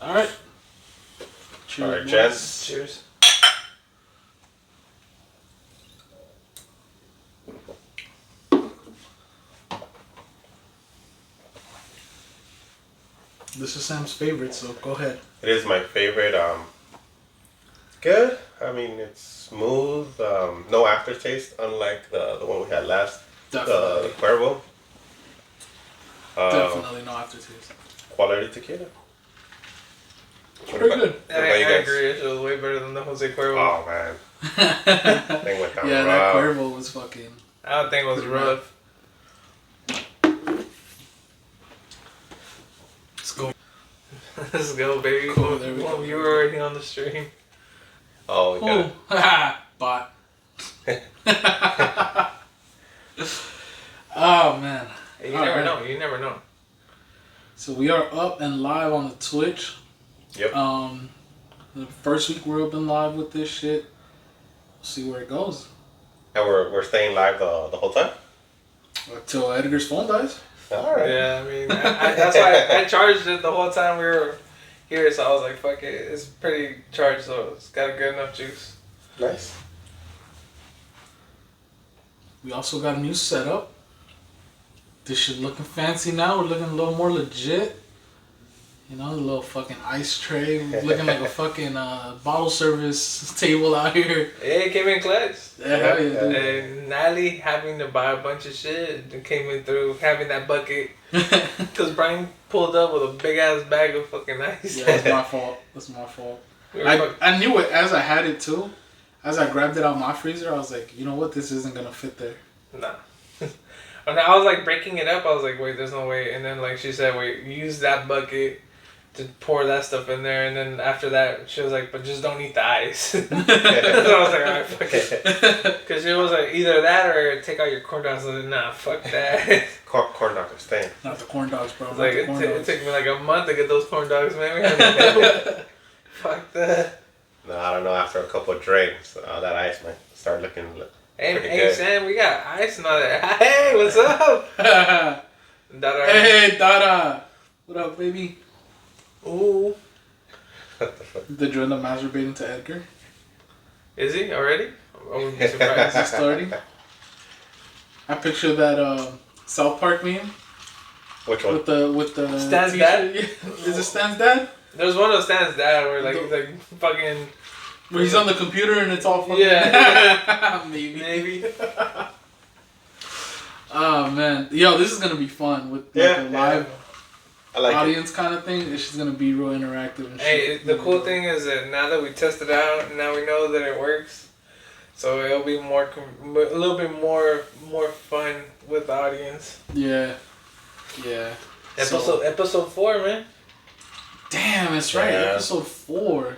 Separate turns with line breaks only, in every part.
All right.
Cheers. All right, gents.
Cheers. This is Sam's favorite, so go ahead.
It is my favorite. Good. I mean, it's smooth. No aftertaste, unlike the one we had last.
Definitely.
The Cuervo.
Definitely no aftertaste.
Quality tequila.
Pretty good.
I agree. It was way better than the Jose Cuervo.
Oh man. Thing went down
yeah,
rough.
that Cuervo was fucking.
I don't think it was rough.
Let's go.
Let's go, baby.
Cool, there we go.
You were already on the stream.
Oh, we got it.
Bot. Oh man.
Hey, you never know. You never know.
So we are up and live on the Twitch.
Yep.
The first week we're up and live with this shit. We'll see where it goes.
And we're staying live the whole time?
Until Edgar's phone dies.
Alright.
Yeah, I mean, that's why I charged it the whole time we were here. So I was like, fuck it. It's pretty charged, so it's got a good enough juice.
Nice.
We also got a new setup. This shit looking fancy now. We're looking a little more legit. You know, the little fucking ice tray. We're looking like a fucking bottle service table out here.
Yeah, it came in clutch.
Yeah, hell yeah, dude.
And Natalie having to buy a bunch of shit and came in through having that bucket. Because Brian pulled up with a big ass bag of fucking ice.
Yeah, that's my fault. That's my fault. I knew it as I had it too. As I grabbed it out of my freezer, I was like, you know what? This isn't going to fit there.
Nah. And I was like breaking it up. I was like, wait, there's no way. And then like she said, wait, use that bucket to pour that stuff in there. And then after that, she was like, but just don't eat the ice. So I was like, alright, fuck it. Because it was like either that or take out your corn dogs. I was like, nah, fuck that.
Corn dogs are staying.
Not the corn dogs, bro.
Like it took me like a month to get those corn dogs, man. We had fuck that.
No, I don't know. After a couple of drinks, that ice might start looking
Hey,
good.
Sam, we got ice and all that. Hey, what's up? Dada.
Hey, Dada. What up, baby?
Ooh.
What the fuck?
Did you end up masturbating to Edgar?
Is he already? I wouldn't be surprised.
Is he starting? I picture that South Park meme.
Which one?
With the
Stan's dad?
Is it Stan's dad?
There's one of Stan's dad where like he's like fucking.
Where he's on the computer and it's all fucking...
Yeah.
Maybe. Oh, man. Yo, this is going to be fun with the live audience kind of thing. It's just going to be real interactive and
Hey,
shit.
the cool thing is that now that we tested out, now we know that it works. So it'll be a little bit more fun with the audience.
Yeah.
Episode 4, man.
Damn, that's right.
Yeah.
Episode 4.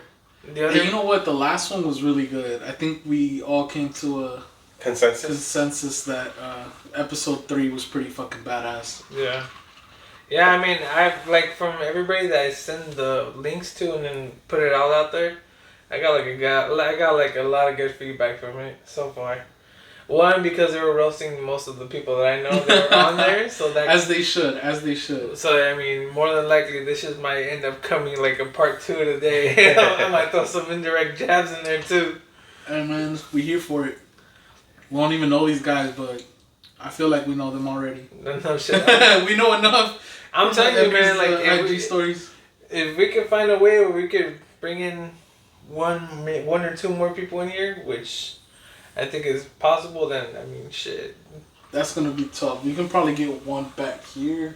The other,
Hey, you know what? The last one was really good. I think we all came to a consensus that episode 3 was pretty fucking badass.
Yeah, I mean, I've like from everybody that I send the links to and then put it all out there, I got like a lot of good feedback from it so far. One, because they were roasting most of the people that I know that were on there, so that
as they should.
So I mean, more than likely, this just might end up coming like a part 2 today. I might throw some indirect jabs in there too.
And man, we here for it. We don't even know these guys, but I feel like we know them already.
No shit.
We know enough.
I'm telling you, man. Like
IG stories.
If we could find a way where we could bring in one or two more people in here, which I think is possible, then I mean, shit.
That's gonna be tough. We can probably get one back here.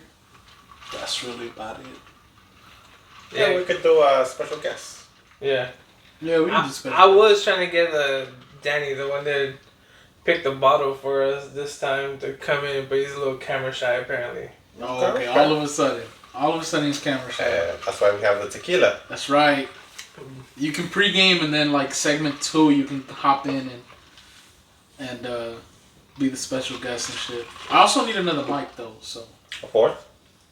That's really about it.
Yeah, we could do a special guest.
Yeah.
Yeah, we can do special.
I was trying to get Danny, the one that picked the bottle for us this time, to come in, but he's a little camera shy apparently.
Oh, okay. All of a sudden he's camera shy.
That's why we have the tequila.
That's right. You can pregame and then like segment 2, you can hop in and be the special guest and shit. I also need another mic though, so.
A fourth?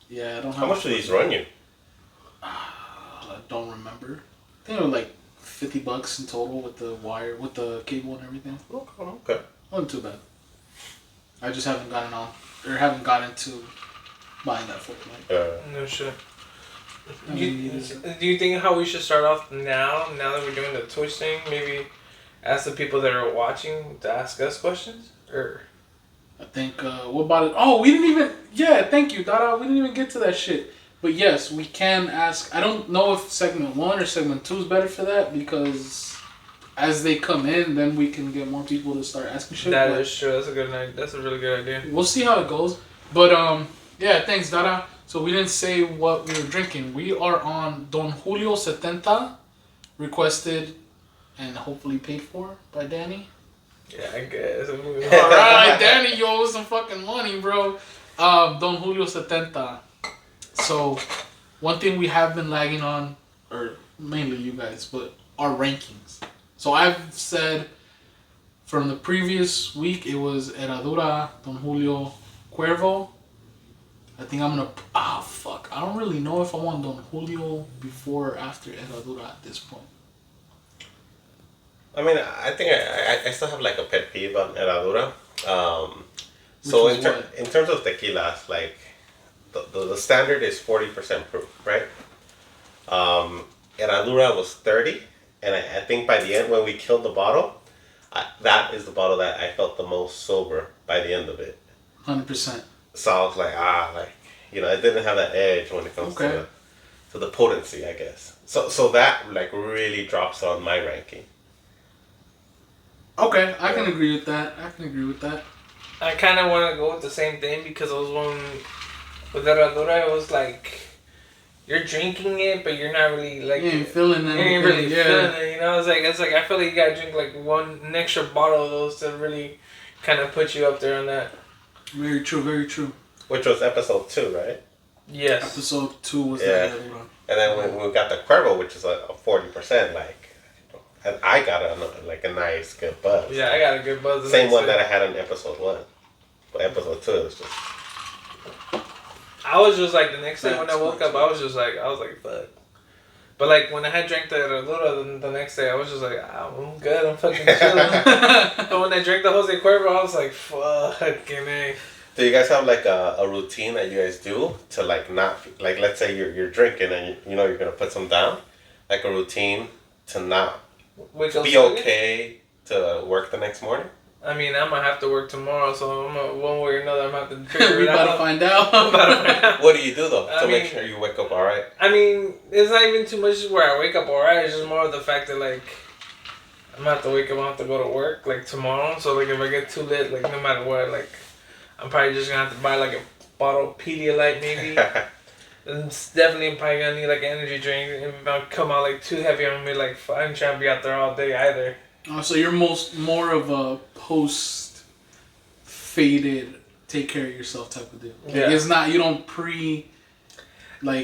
Yeah, I don't have.
How much do these run you?
I don't remember. I think it was like $50 in total with the wire, with the cable and everything.
Okay.
Wasn't too bad. I just haven't gotten to buying that full mic.
No shit.
I
Do you think how we should start off now that we're doing the Twitch thing? Maybe ask the people that are watching to ask us questions? Or
I think, what about it? Oh, we didn't even, yeah, thank you, Dada. We didn't even get to that shit. But yes, we can ask. I don't know if segment 1 or segment 2 is better for that because as they come in, then we can get more people to start asking shit.
That is true. That's a good idea. That's a really good idea.
We'll see how it goes. But, yeah, thanks, Dada. So we didn't say what we were drinking. We are on Don Julio 70, requested and hopefully paid for by Danny.
Yeah, I guess.
Alright, Danny, you owe some fucking money, bro. Don Julio 70. So, one thing we have been lagging on, or mainly you guys, but our rankings. So I've said from the previous week, it was Herradura, Don Julio, Cuervo. I think I'm gonna. Fuck. I don't really know if I want Don Julio before or after Herradura at this point.
I mean, I think I still have like a pet peeve on Herradura. So in terms of tequilas, like the standard is 40% proof, right? Herradura was 30, and I think by the end when we killed the bottle, that is the bottle that I felt the most sober by the end of it.
100%.
So I was like, it didn't have that edge when it comes to the potency, I guess. So that like really drops on my ranking.
Okay, I can agree with that.
I kind of want to go with the same thing because it was one with Herradura. It was like you're drinking it, but you're not really like
you ain't feeling it.
You ain't really feeling it. You know, it's like I feel like you gotta drink like an extra bottle of those to really kind of put you up there on that.
Very true. Very true.
Which was episode 2, right?
Yes.
Episode 2 was that other one.
And then when we got the Cuervo, which is a 40%, like. And I got a nice, good buzz.
Yeah, I got a good buzz.
Same one that I had in episode 1. But episode 2, it was just...
I was just like, the next day when I woke up, I was like, fuck. But like, when I had drank the Herradura the next day, I was just like, I'm good, I'm fucking chilling. But when I drank the Jose Cuervo, I was like, fucking A.
Do you guys have like a routine that you guys do to like not... Like, let's say you're drinking and you're going to put some down. Like a routine to not... be okay to work the next morning?
I mean, I'm going to have to work tomorrow, so one way or another, I'm going to have to figure it out.
We about to find out.
What do you do, though, to make sure you wake up alright?
I mean, it's not even too much where I wake up alright. It's just more of the fact that, like, I'm going to have to wake up, I have to go to work, like, tomorrow. So, like, if I get too lit, like, no matter what, like, I'm probably just going to have to buy, like, a bottle of Pedialyte, maybe. And it's definitely probably gonna need like an energy drink. If I come out like too heavy, I'm gonna be like, I ain't trying to be out there all day either.
Oh, so you're more of a post faded, take care of yourself type of deal. Like,
yeah.
It's not, you don't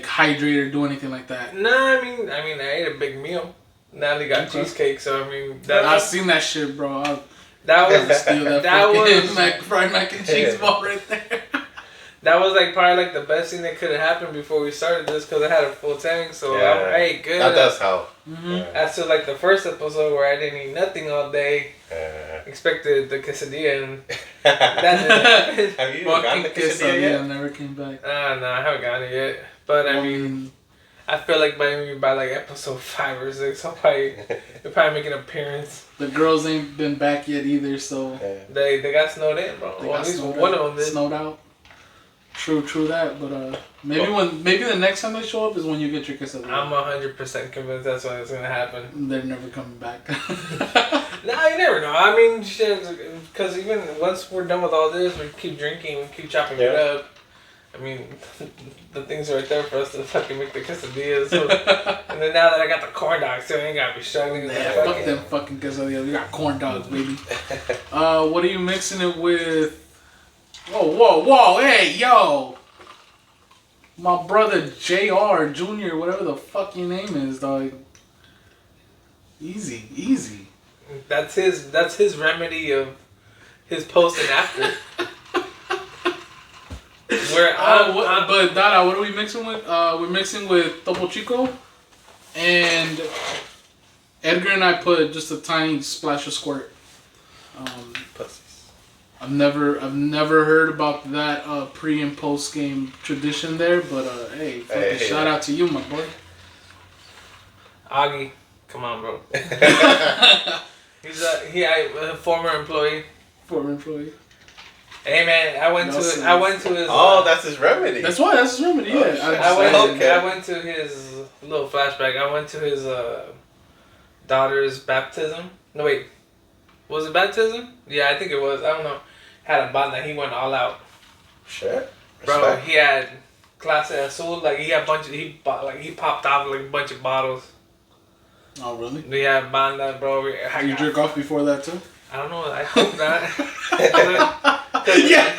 hydrate or do anything like that.
Nah, I mean, I ate a big meal. Natalie got cheesecake, so I mean,
I've seen that shit, bro.
That was
fried mac and cheese ball right there.
That was like probably like the best thing that could have happened before we started this because I had a full tank, so I ate good.
That does help.
Mm-hmm.
As to like the first episode where I didn't eat nothing all day, expected the quesadilla and that didn't happen.
Have you even gotten the quesadilla yet?
Never came back.
No, I haven't gotten it yet. But I mean, I feel like by like episode 5 or 6, I'll probably make an appearance.
The girls ain't been back yet either, so
they got snowed in, bro. Well, at least one of them did.
Snowed out. True that, but maybe the next time they show up is when you get your quesadilla.
I'm 100% convinced that's when it's gonna happen.
They're never coming back.
Nah, you never know. I mean, because even once we're done with all this, we keep drinking, we keep chopping it up. I mean, the things are right there for us to fucking make the quesadillas. So, and then now that I got the corn dogs, so I ain't gotta be struggling.
Fuck them fucking quesadillas. We got corn dogs, baby. What are you mixing it with? Whoa, hey, yo. My brother JR Jr., whatever the fuck your name is, dog. Easy.
That's his remedy of his post and after.
But Dada, what are we mixing with? We're mixing with Topo Chico, and Edgar and I put just a tiny splash of squirt.
Pussies.
I've never heard about that pre and post game tradition there, but hey, fucking shout out to you, my boy.
Augie, come on, bro. He's a former employee.
Former employee.
Hey man, I went to his.
Oh, that's his remedy.
That's his remedy.
Oh,
Yeah,
I went to his little flashback. I went to his daughter's baptism. No wait, was it baptism? Yeah, I think it was. I don't know. Had a banda. He went all out.
Shit.
Bro, he had clase azul. Like he popped off like a bunch of bottles.
Oh really?
We had banda, bro.
Did you jerk off before that too?
I don't know. I hope not.
Yeah.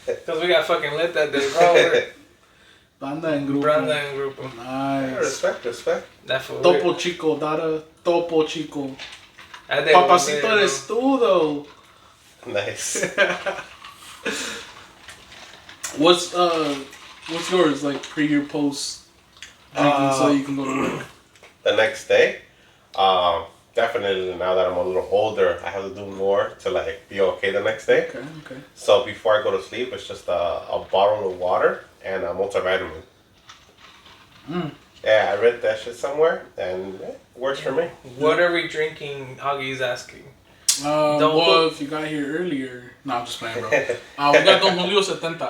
Because we got fucking lit that day, bro.
Banda en grupo.
Nice. Respect.
That fool.
Topo Chico, Dada. Topo Chico.
Papacito
eres tú, though.
Nice.
What's yours, like, pre or post drinking so you can go to work?
The next day? Definitely now that I'm a little older, I have to do more to like be okay the next day.
Okay.
So before I go to sleep, it's just a bottle of water and a multivitamin. Yeah, I read that shit somewhere and it works for me.
What are we drinking? Augie's asking.
Well, if you got here earlier... No, I'm just playing, bro. We got Don Julio 70.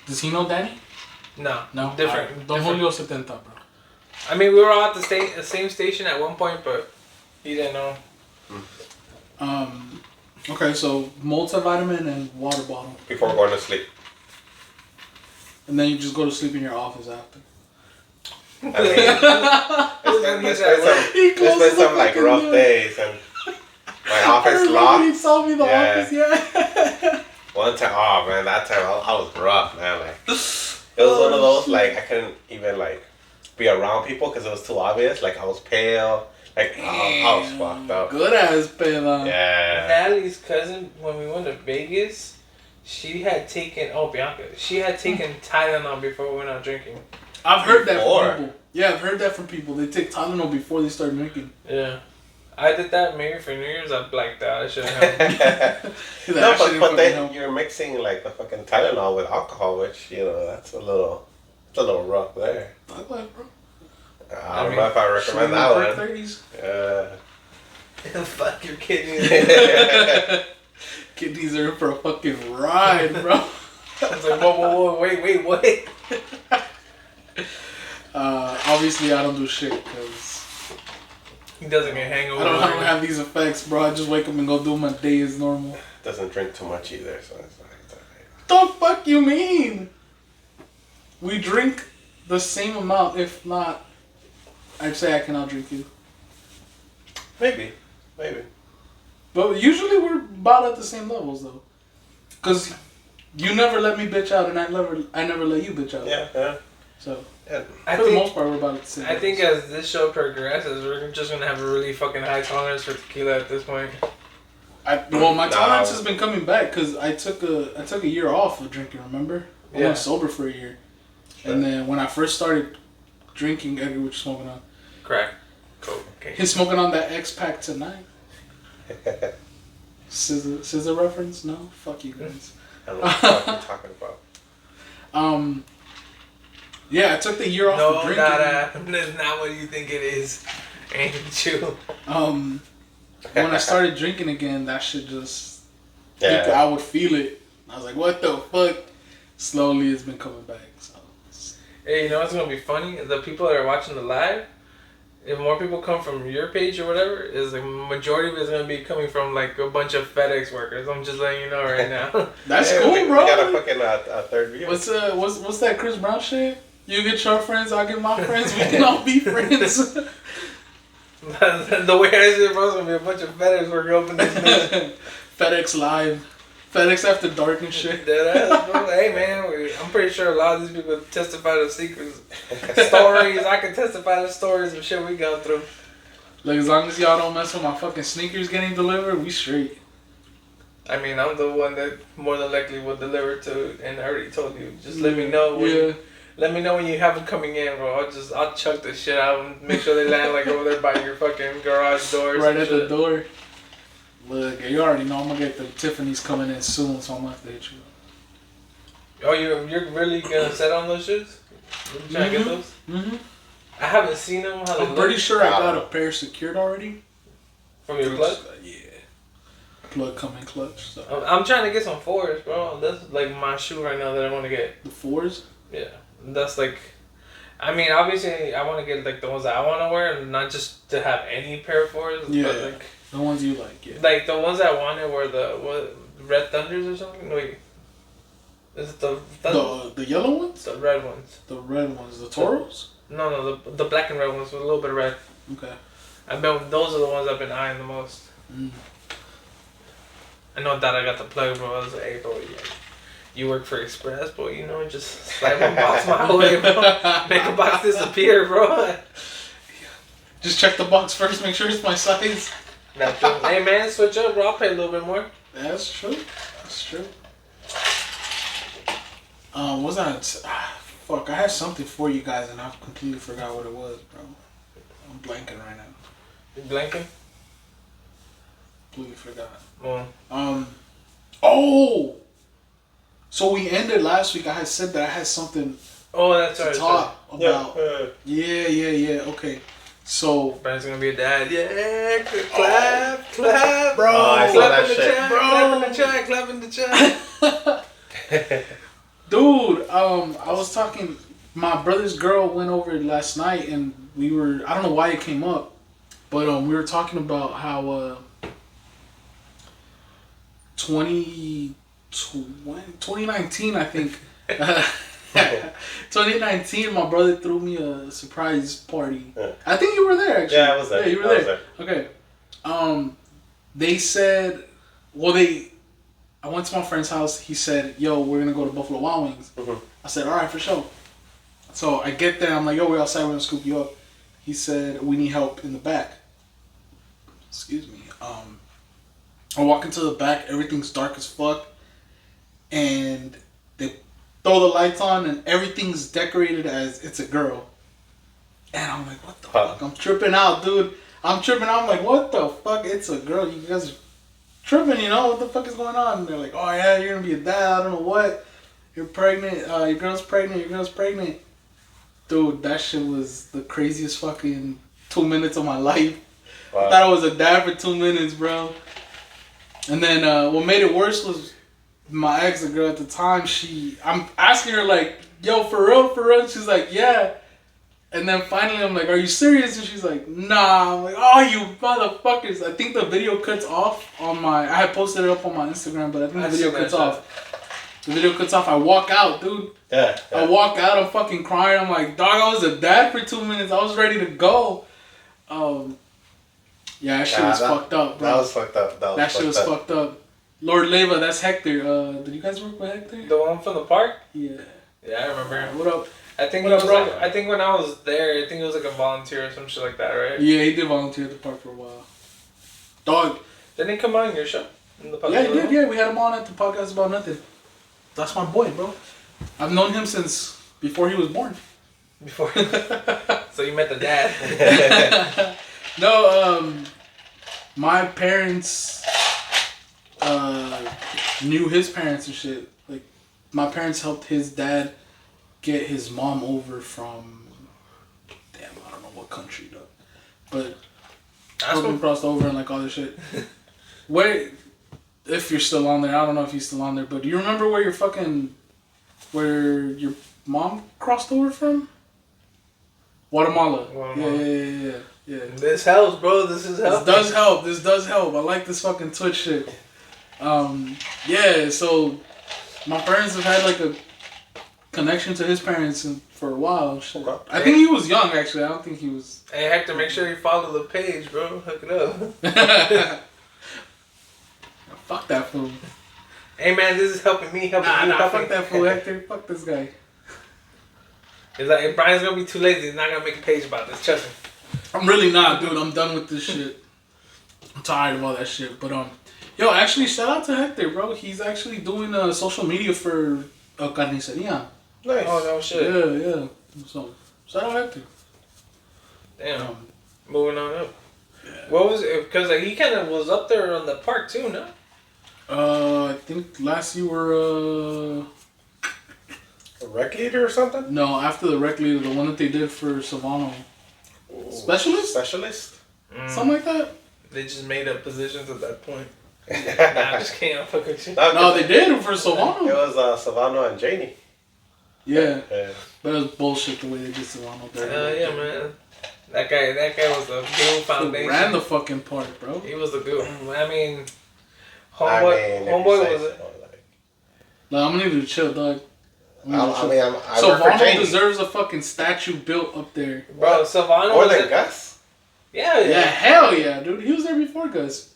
Does he know Danny?
No.
Different. Don Julio 70, bro.
I mean, we were all at the same station at one point, but he didn't know.
Okay, so multivitamin and water bottle.
Before going to sleep.
And then you just go to sleep in your office after.
I mean, it's been some like rough days and my office locked.
You saw me in the office, yeah.
One time, oh man, that time I was rough, man. Like it was one of those like I couldn't even like be around people because it was too obvious. Like I was pale. Like I was fucked up.
Good ass pale.
Yeah.
Natalie's cousin, when we went to Vegas, she had taken Bianca. She had taken Tylenol before we went out drinking.
I've heard that from people. Yeah, I've heard that from people. They take Tylenol before they start drinking.
Yeah. I did that maybe for New Year's. I blacked out. I shouldn't have.
No, but then you're mixing like the fucking Tylenol with alcohol, which that's a little rough there.
Fuck that, bro.
I don't know if I recommend that one.
30s.
Yeah.
Fuck your kidneys.
Kidneys are in for a fucking ride, bro.
I was like, whoa, wait, what?
Obviously, I don't do shit because
he doesn't get hangover.
I don't have these effects, bro. I just wake up and go do my day as normal.
Doesn't drink too much either, so it's like.
The fuck you mean? We drink the same amount, if not. I'd say I cannot drink you.
Maybe.
But usually we're about at the same levels, though. Because you never let me bitch out, and I never let you bitch out.
Yeah.
So,
for
the most part, we're about at the same levels.
I think as this show progresses, we're just going to have a really fucking high tolerance for tequila at this point.
My tolerance has been coming back because I took a year off of drinking, remember? I went sober for a year. Sure. And then when I first started drinking, Edgar, what you smoking on?
Crack. Coke. Okay.
He's smoking on that X-Pack tonight. Scissor reference? No? Fuck you guys.
I don't know what the fuck you're talking about.
Yeah, I took the year off of drinking.
No, that's not what you think it is. Ain't you?
When I started drinking again, that shit just... I would feel it. I was like, what the fuck? Slowly, it's been coming back. So.
Hey, you know what's going to be funny? The people that are watching the live, if more people come from your page or whatever, is the majority of it is going to be coming from like a bunch of FedEx workers. I'm just letting you know right now.
That's cool, bro.
We got a fucking a third view.
What's that Chris Brown shit? You get your friends, I'll get my friends. We can all be friends.
The way I see it, bro, it's going to be a bunch of FedEx workers open this
FedEx Live. FedEx After Dark and shit.
Deadass, bro. Hey, man, I'm pretty sure a lot of these people testify to secrets. Stories. I can testify to stories of shit we go through.
Like, as long as y'all don't mess with my fucking sneakers getting delivered, we straight.
I mean, I'm the one that more than likely will deliver to, and I already told you. Just let me know let me know when you have them coming in, bro. I'll chuck the shit out and make sure they land like over there by your fucking garage doors.
Right at the door. Look, you already know I'm gonna get the Tiffany's coming in soon, so I'm gonna have to hit you up.
Oh, you're really gonna set on those shoes? You trying to get those?
Mm-hmm.
I haven't seen them.
I'm pretty sure I got a pair secured already.
From your plug?
Yeah. Plug coming clutch. So.
I'm trying to get some 4s, bro. That's like my shoe right now that I want to get.
The 4s?
Yeah. That's like... I mean, obviously, I want to get like the ones that I want to wear, and not just to have any pair of 4s.
Yeah.
But like...
The ones you like, yeah.
Like the ones I wanted were the Red Thunders or something? Wait. Is it
the yellow ones?
The red ones.
The red ones. The Toros?
No, the black and red ones with a little bit of red.
Okay.
Those are the ones I've been eyeing the most.
Mm.
I know that I got the plug, bro. I was like, hey, bro, you work for Express, bro. You know, just slide one box my way, bro. Make a box disappear, bro.
Just check the box first. Make sure it's my size.
Hey, man, switch up, bro. I'll pay a little bit more.
That's true. That's true. Was that? Fuck, I had something for you guys and I completely forgot what it was, bro. I'm blanking right now.
You blanking?
Completely forgot.
Oh.
Oh! So we ended last week. I had said that I had something
to
talk about. Yeah. Okay. So
Brian's gonna be a dad. Yeah, clap,
bro.
I saw that shit.
Clap in the chat.
Dude, I was talking. My brother's girl went over last night, and we were. I don't know why it came up, but we were talking about how 2019, I think. 2019, my brother threw me a surprise party.
Yeah.
I think you were there, actually.
Yeah, I was there.
Yeah, you were there. Okay. They said, I went to my friend's house. He said, yo, we're going to go to Buffalo Wild Wings.
Mm-hmm.
I said, all right, for sure. So I get there. I'm like, yo, we're outside. We're going to scoop you up. He said, we need help in the back. Excuse me. I walk into the back. Everything's dark as fuck. And they throw the lights on and everything's decorated as it's a girl. And I'm like, what the fuck? I'm tripping out, dude. I'm like, what the fuck? It's a girl. You guys are tripping, you know? What the fuck is going on? And they're like, oh yeah, you're gonna be a dad. I don't know what. You're pregnant. Your girl's pregnant. Dude, that shit was the craziest fucking 2 minutes of my life. Wow. I thought I was a dad for 2 minutes, bro. And then what made it worse was my ex, the girl at the time, I'm asking her like, yo, for real? And she's like, yeah. And then finally I'm like, are you serious? And she's like, nah. I'm like, oh, you motherfuckers. I think the video cuts off on I had posted it up on my Instagram, but I think the video cuts off. The video cuts off. I walk out, dude.
Yeah.
I walk out. I'm fucking crying. I'm like, dog, I was a dad for 2 minutes. I was ready to go. Yeah, that shit was fucked up, bro.
That was fucked up.
That shit was fucked up. Lord Leva, that's Hector. Did you guys work with Hector?
The one from the park?
Yeah.
Yeah, I remember him.
What up?
I think
what up, bro?
I think when I was there, I think it was like a volunteer or some shit like that, right?
Yeah, he did volunteer at the park for a while. Dog.
Didn't he come on your show?
Yeah, he did. Yeah, we had him on at the podcast about nothing. That's my boy, bro. I've known him since before he was born.
So you met the dad?
No, my parents knew his parents and shit. Like, my parents helped his dad get his mom over from, damn, I don't know what country though, but we crossed over and like all this shit. Wait, if you're still on there, I don't know if he's still on there, but do you remember where your mom crossed over from? Guatemala. Yeah.
This helps, bro. This does help.
This does help. I like this fucking Twitch shit. Yeah, so my parents have had like a connection to his parents for a while. Shit. I think he was young, actually. I don't think he was...
Hey, Hector, make sure you follow the page, bro. Hook it up.
Fuck that fool.
Hey, man, this is helping me, helping you.
Fuck that fool, Hector. Fuck this guy.
It's like, if Brian's gonna be too lazy, he's not gonna make a page about this. Trust me.
I'm really not, dude. I'm done with this shit. I'm tired of all that shit. But yo, actually, shout out to Hector, bro. He's actually doing social media for Carniceria.
Nice.
Oh no shit.
Yeah. So shout out Hector.
Damn. Moving on up.
Yeah.
What was it? Because like, he kind of was up there on the park too, no?
I think last you were
A rec leader or something?
no, after the rec leader, the one that they did for Savano. Specialist?
Specialist?
Something like that?
They just made up positions at that point. Nah, I'm just kidding. I'm fucking with you.
No, they did for
It
Savano.
was Savano and Janie.
Yeah.
Yeah.
But it was bullshit the way they did Savano.
Yeah, man. That guy was the glue foundation.
He ran the fucking park, bro.
He was the glue. I mean,
if you
homeboy
say
was
so,
it.
Like, I'm gonna need to chill, dog.
I work for
Savano
Janie.
deserves a fucking statue built up there.
Bro, Savano
More
was
than
it.
Gus?
Yeah.
Yeah, hell yeah, dude. He was there before Gus.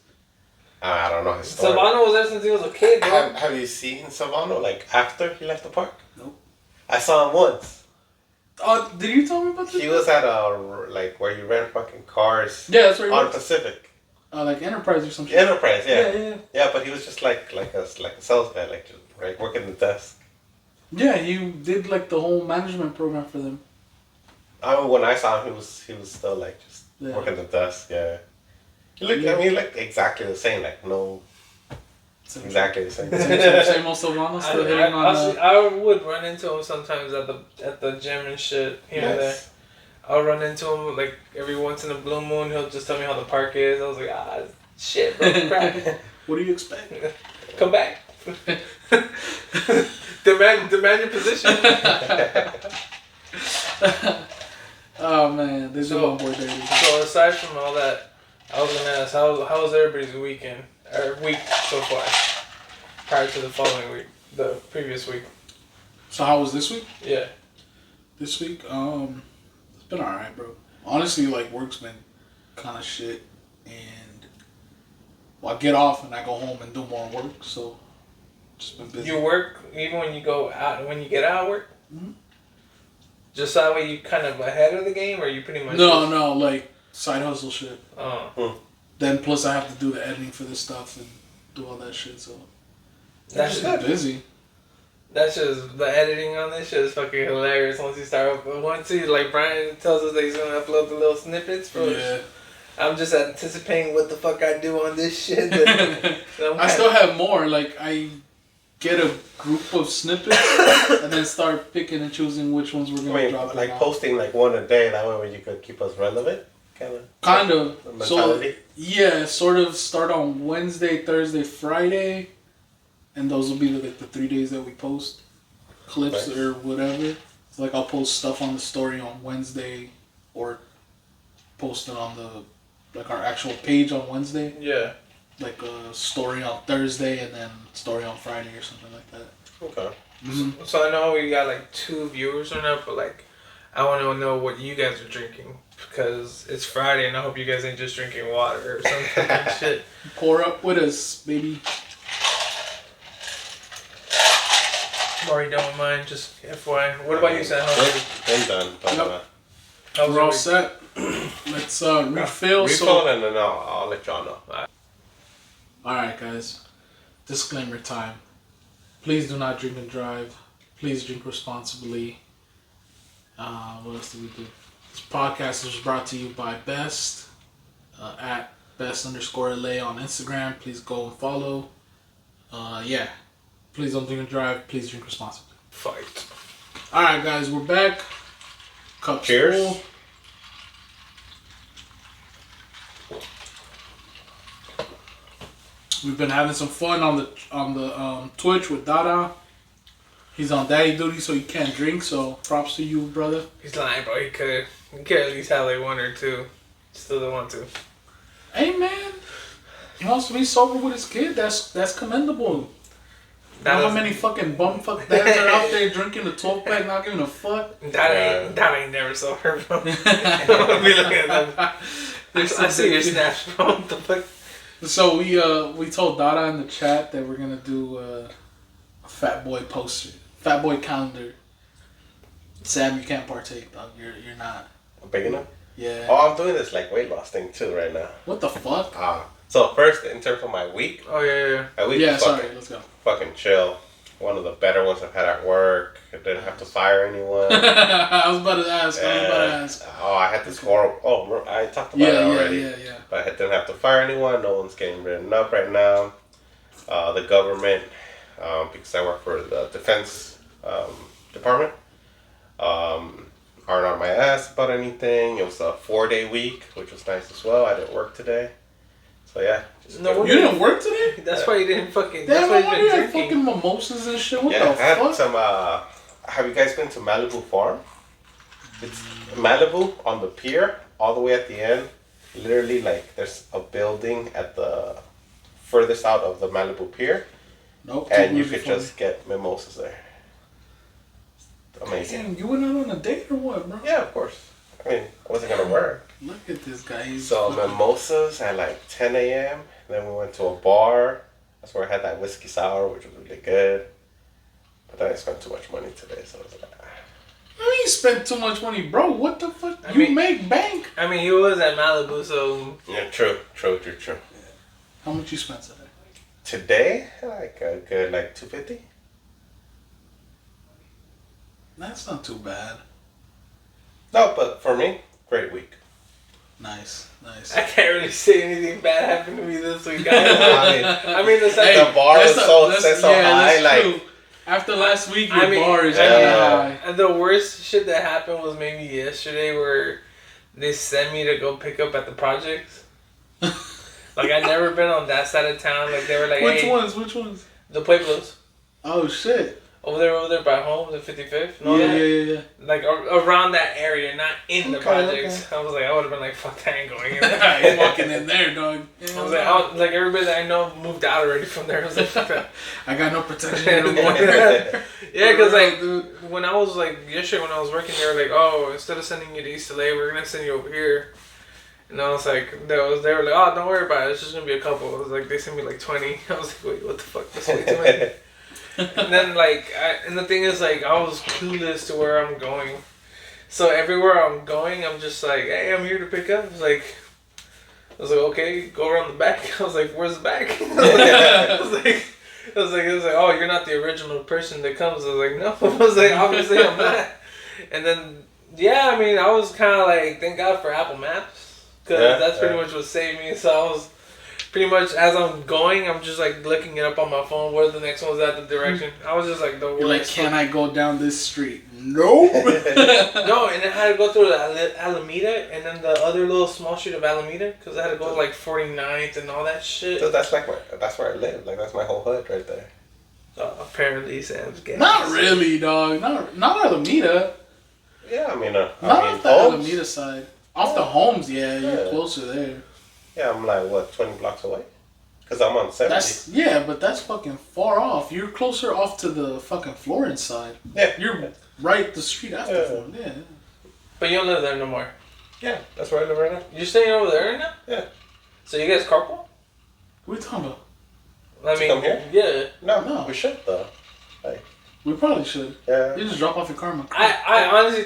I don't know his story.
Savano was there since he was a kid, bro.
Have you seen Savano, like, after he left the park?
Nope.
I saw him once.
Oh, did you tell me about this?
He was at where you rent fucking cars.
Yeah, that's where he
on
was.
Pacific.
Like Enterprise or something.
Enterprise, yeah.
Yeah.
Yeah, but he was just like a sales guy, like working the desk.
Yeah, he did like the whole management program for them.
When I saw him, he was still like just working the desk. Yeah. He looked exactly the same. Like no. Exactly the same.
Same old Savano still hitting on.
I would run into him sometimes at the gym and shit here and there. I'll run into him like every once in a blue moon. He'll just tell me how the park is. I was like, shit, bro, crap.
What do you expect?
Come back. demand your position.
Oh man, this is one boy dirty.
So aside from all that, I was gonna ask how was everybody's weekend or week so far, prior to the following week, the previous week.
So how was this week?
Yeah.
This week, it's been alright, bro. Honestly, like work's been kind of shit, and I get off and I go home and do more work. So just been busy.
You work even when you go out when you get out of work.
Mm-hmm.
Just that way you kind of ahead of the game, or you pretty much.
No, like side hustle shit.
Oh.
Then plus I have to do the editing for this stuff and do all that shit. So
That's
just busy.
That's just the editing on this shit is fucking hilarious. Once he like Brian tells us that he's gonna upload the little snippets for. Yeah. I'm just anticipating what the fuck I do on this shit.
I still have more. Like I get a group of snippets and then start picking and choosing which ones we're gonna drop.
Like posting like one a day. That way, you could keep us relevant.
Kind of.
Mentality.
So yeah, sort of start on Wednesday, Thursday, Friday. And those will be the 3 days that we post clips or whatever. So like I'll post stuff on the story on Wednesday, or post it on our actual page on Wednesday.
Yeah.
Like a story on Thursday and then story on Friday or something like that.
Okay.
Mm-hmm.
So I know we got like 2 viewers or not, but like I want to know what you guys are drinking because it's Friday and I hope you guys ain't just drinking water or some fucking shit.
Pour up with us, baby.
Or don't mind, just FYI. What about you, Sam?
I'm done. But,
we're all set. Let's refill.
And then I'll let y'all know.
Alright, guys. Disclaimer time. Please do not drink and drive. Please drink responsibly. What else do we do? This podcast is brought to you by Best. At Best_LA on Instagram. Please go and follow. Yeah. Please don't drink and drive. Please drink responsibly.
Fight.
Alright, guys. We're back. Cups
Cheers.
full. We've been having some fun on the Twitch with Dada. He's on daddy duty, so he can't drink. So props to you, brother.
He's lying, bro. He could at least have like 1 or 2. Still don't want to.
Hey, man. He wants to be sober with his kid. That's commendable. You know how many fucking bumfuck dads are out there drinking a 12-pack, not giving a fuck?
That ain't never sober, bro. I'll be looking at them. I see your snaps, bro. What the fuck?
So we told Dada in the chat that we're gonna do a Fat Boy poster, Fat Boy calendar. Sam, you can't partake, dog. You're not
big enough.
Yeah.
Oh, I'm doing this like weight loss thing too right now.
What the fuck?
So first, in terms of my week.
Oh yeah.
My week.
Yeah, sorry. Let's go.
Fucking chill. one of the better ones I've had at work. I didn't have to fire anyone.
I was about to ask.
Oh, I had this horrible. Oh, I talked about it already.
Yeah.
But I didn't have to fire anyone. No one's getting written up right now. The government, because I work for the defense department, aren't on my ass about anything. It was a 4-day week, which was nice as well. I didn't work today. So yeah.
No,
you didn't work today?
That's why you didn't fucking.
Damn,
that's why you
you had
drinking.
fucking mimosas and shit. What
yeah,
the
I had
fuck?
some. Have you guys been to Malibu Farm? It's Malibu on the pier, all the way at the end. Literally, like there's a building at the furthest out of the Malibu pier,
Nope.
and you could just get mimosas there. Amazing.
Damn, you went out on a date or what, bro?
Yeah, of course. I mean, I wasn't gonna work.
Look at this guy.
So mimosas at like 10 a.m. Then we went to a bar. That's where I had that whiskey sour, which was really good. But then I spent too much money today, so I was like,
You spent too much money, bro. What the fuck?
I
You
mean-
make bank.
I mean, he was at Malibu, so
yeah, true.
How much you spent today?
Today, like a good like 250.
That's not too bad.
No, but for me, great week.
Nice.
I can't really say anything bad happened to me this week. Guys. I mean, the
Hey,
the bar was so high,
that's
like
true. After last week, your
I mean,
bar is
yeah.
kind of high.
And the worst shit that happened was maybe yesterday where they sent me to go pick up at the projects. Like, I'd never been on that side of town. Like, they were like,
Which
hey,
ones?
the Pueblos.
Oh shit!
Over there by home, the 55th.
Yeah.
Like, around that area, not in the
Okay,
projects. I was like, I would have been like, fuck, I ain't going in
I
there.
ain't walking in there, dog.
I was like, everybody that I know moved out already from there. I was like, fuck that.
I got no protection anymore.
Yeah, because like
Dude.
when I was like yesterday when I was working, they were like, oh, instead of sending you to East LA, we're gonna send you over here. And I was like, they were like, oh, don't worry about it. It's just gonna be a couple. It was like they sent me like 20. I was like, wait, what the fuck? That's way too many. And then like, and the thing is like, I was clueless to where I'm going. So everywhere I'm going, I'm just like, hey, I'm here to pick up. I was like, okay, go around the back. I was like, where's the back? I was like, oh, you're not the original person that comes. I was like, no. I was like, obviously I'm not. And then, yeah, I mean, I was kind of like, thank God for Apple Maps. Because that's pretty much what saved me. So I was pretty much, as I'm going, I'm just like looking it up on my phone, where the next one's at, the direction. I was just like, the worst.
You're like, can I go down this street? Nope.
No, and I had to go through the Alameda and then the other little small street of Alameda because I had to go to like 49th and all that shit.
So that's where I live. Like that's my whole hood right there.
So apparently Sam's getting
Not really, dog. Not Alameda.
Yeah, I mean,
Not off the
Homes?
Alameda side. Off the homes, yeah, you're
Yeah.
closer there.
Yeah, I'm like what 20 blocks away. Cause I'm on 70.
But that's fucking far off. You're closer off to the fucking Florence side.
Yeah,
You're right the street after
Yeah.
Florence. Yeah.
But you don't live there no more.
yeah, that's where I live right now.
You're staying over there right now?
Yeah.
So you guys carpool?
What are you talking about?
I mean,
come here?
yeah.
No.
We should though.
We probably should.
Yeah.
You just drop off your car in my car.
I honestly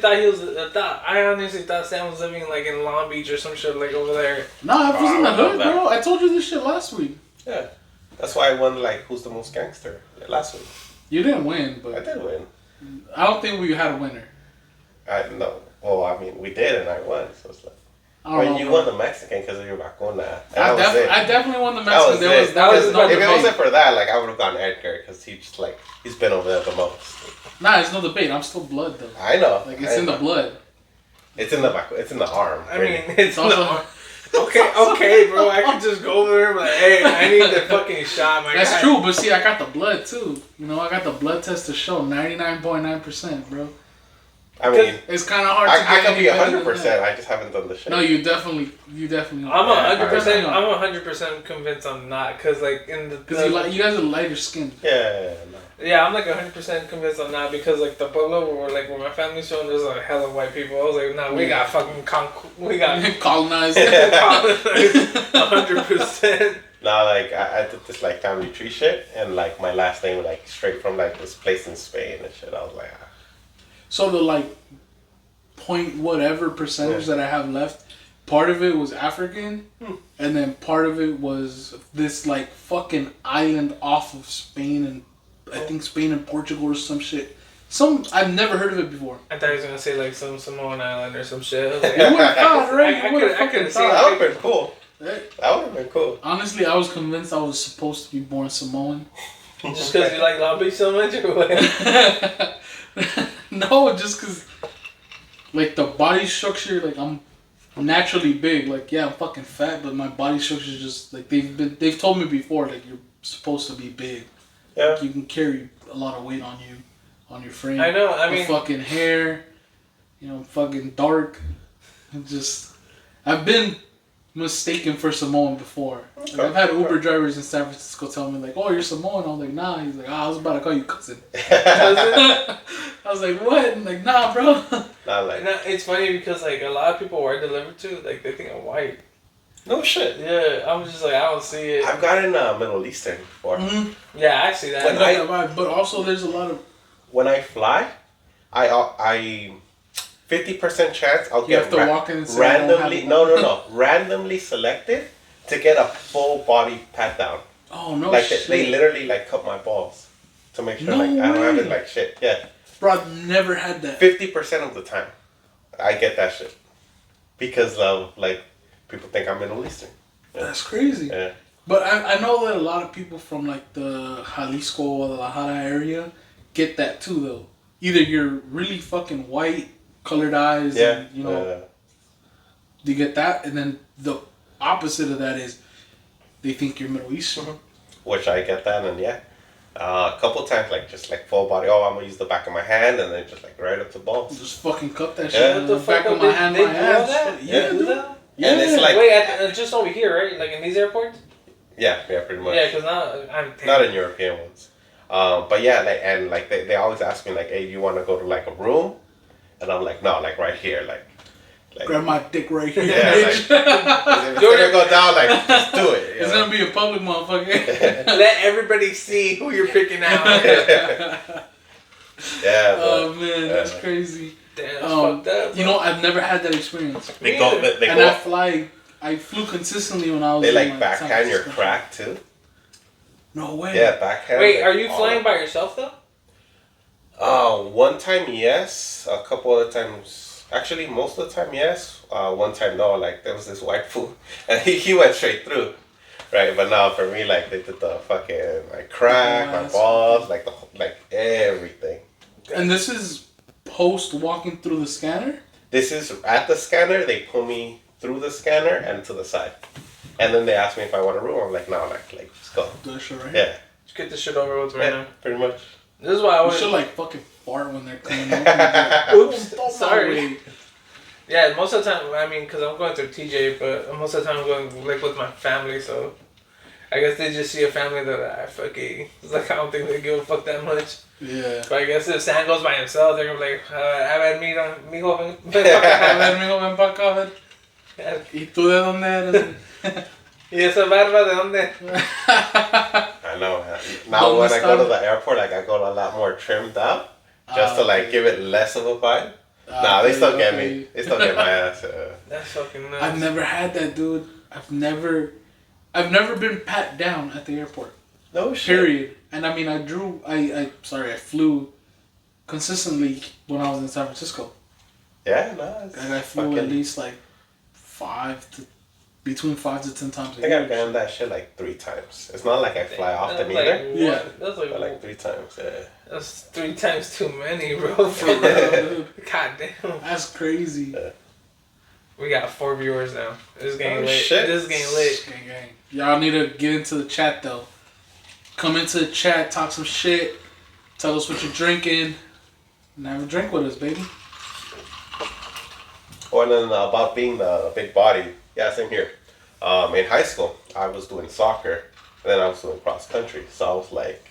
thought Sam was living like in Long Beach or some shit like over there.
No, I was in the
I love
hood,
that.
bro. I told you this shit last week.
Yeah. That's why I won like Who's the Most Gangster last week.
You didn't win,
I
but
did win.
I don't think we had a winner.
I no. Well, I mean, we did and I won. So it's like.
I don't
Well,
know,
you
bro.
won the Mexican because of your vacuna. That was it.
I definitely won the
That was
Mexican.
it.
There was no
if it
debate.
wasn't for that, like I would have gone Edgar because he's been over there the most.
Nah, it's no debate. I'm still blood though.
I know.
Like it's in the blood.
It's in the back. It's in the arm.
I
really.
mean, it's
also-
also okay, bro. I could just go over there and be like, hey, I need the fucking shot, my
That's
guy.
true, but see, I got the blood too. You know, I got the blood test to show 99.9%, bro.
I mean,
It's kind of hard to
I
get
could
any
be
better than
100%.
that.
I just haven't done the shit.
No, you definitely.
I'm 100%.
Yeah.
I'm 100% convinced I'm not, cause like in the.
Because you guys are lighter skinned.
Yeah. No.
Yeah, I'm like 100% convinced I'm not because like the Pueblo where my family's from, there's like hella white people. I was like, nah, we got fucking we got
Colonized.
100%.
No, like I did this like family tree shit, and like my last name like straight from like this place in Spain and shit. I was like,
So the like point whatever percentage that I have left, part of it was African, and then part of it was this like fucking island off of Spain and I think Spain and Portugal or some shit. I've never heard of it before.
I thought he was gonna say like some Samoan island or some shit. I was like,
You would have thought, right?
I could have seen
That would have been cool.
Right?
That would have been cool.
Honestly, I was convinced I was supposed to be born Samoan.
Just because you like Long Beach so much, or what?
No, just because, like, the body structure, like, I'm naturally big. Like, yeah, I'm fucking fat, but my body structure is just, like, they've told me before, like, you're supposed to be big.
Yeah.
Like, you can carry a lot of weight on you, on your frame.
I know, I
The
mean...
fucking hair, fucking dark. I've been mistaken for Samoan before. Like, I've had Uber drivers in San Francisco tell me like, "Oh, you're Samoan." I was like, "Nah." He's like, "I was about to call you cousin." I was like, "What?" And like, "Nah, bro."
Not like.
No, it's funny because like a lot of people where I deliver to, like they think I'm white.
No shit.
Yeah, I'm just like I don't see it.
I've gotten Middle Eastern before.
Mm-hmm.
Yeah, I see that.
But also, there's a lot of.
When I fly, I 50% chance I'll
You
get
have to walk in and say,
randomly. No. Randomly selected to get a full body pat down.
Oh no!
Like
shit.
they literally like cut my balls to make sure
No
like I don't have
way.
it like shit. Yeah.
Bro, I've never had that.
50% of the time, I get that shit because of like people think I'm Middle Eastern. Yeah.
That's crazy.
Yeah.
But I know that a lot of people from like the Jalisco or the Guadalajara area get that too though. Either you're really fucking white, colored eyes,
Yeah.
and, you get that, and then the opposite of that is they think you're Middle Eastern.
Which I get that, and yeah. A couple times, like just like full body. Oh, I'm gonna use the back of my hand, and then just like right up the balls.
Just fucking cut that
Yeah.
shit
What
in
the
the back
fuck
of my
they-
hand,
they
my
do
ass.
all that?
Yeah,
Yeah.
dude. Yeah.
And it's like
Wait, just over here, right? Like in these airports?
yeah, pretty much.
Yeah, because now I'm
Not in European ones. But yeah, like they always ask me like, hey, you want to go to like a room? And I'm like, no, like right here, like
Grab my dick right here,
yeah,
bitch.
if it's gonna go down, like just do it.
It's gonna be a public motherfucker.
Let everybody see who you're picking out.
Yeah.
Oh man, that's crazy.
Damn, that's fucked up.
You know, I've never had that experience.
They go. They
And
go.
I flew consistently when I was.
They
in,
like
San
backhand your
Francisco.
crack too.
No way.
Yeah, backhand.
Wait,
like,
are you
all
flying
of-
by yourself though?
One time yes, a couple other times. Actually, most of the time yes. One time no. Like there was this white fool, and he went straight through. Right, but now for me, like they did the fucking my crack, my balls, like like everything.
And this is post walking through the scanner.
This is at the scanner. They pull me through the scanner and to the side, and then they ask me if I want a room. I'm like, no, like let's go.
Do that shit right.
Yeah,
Just get this shit over with right
yeah,
now.
pretty much.
This is why I
You
always.
should like fucking fart when they're coming over.
Oops, sorry. Yeah, most of the time, I mean, because I'm going through TJ, but most of the time I'm going like with my family, so I guess they just see a family that I fucking, it's like I don't think they give a fuck that much.
Yeah.
But I guess if Sam goes by himself, they're gonna be like, a ver, mira, mijo, ven
A
para acá.
ver, mijo, ven pa' acá, a ver. ¿Y tú de dónde eres?
Y esa barba de dónde?
I know. Man. Now when I go to the airport, like I go a lot more trimmed up, just to like give it less of a vibe. Nah, they still get me. They still get my ass.
That's fucking nuts.
I've never had that, dude. I've never been pat down at the airport.
No shit.
Period. And I mean, I flew consistently when I was in San Francisco.
Yeah, no.
And I flew at least like between 5 to 10 times a
I think
year.
I've done that shit like 3 times. It's not like I fly often
That's
either.
like,
Yeah.
That's like,
But like 3 times, yeah.
that's 3 times too many, bro.
For real, dude.
God damn.
That's crazy.
We got 4 viewers now. This is getting lit.
Shit.
This is getting lit.
Gang, gang. Y'all need to get into the chat though. Come into the chat, talk some shit, tell us what you're drinking, and have a drink with us, baby.
Oh, and then about being the big body. Yeah, same here. In high school, I was doing soccer, and then I was doing cross country. So I was like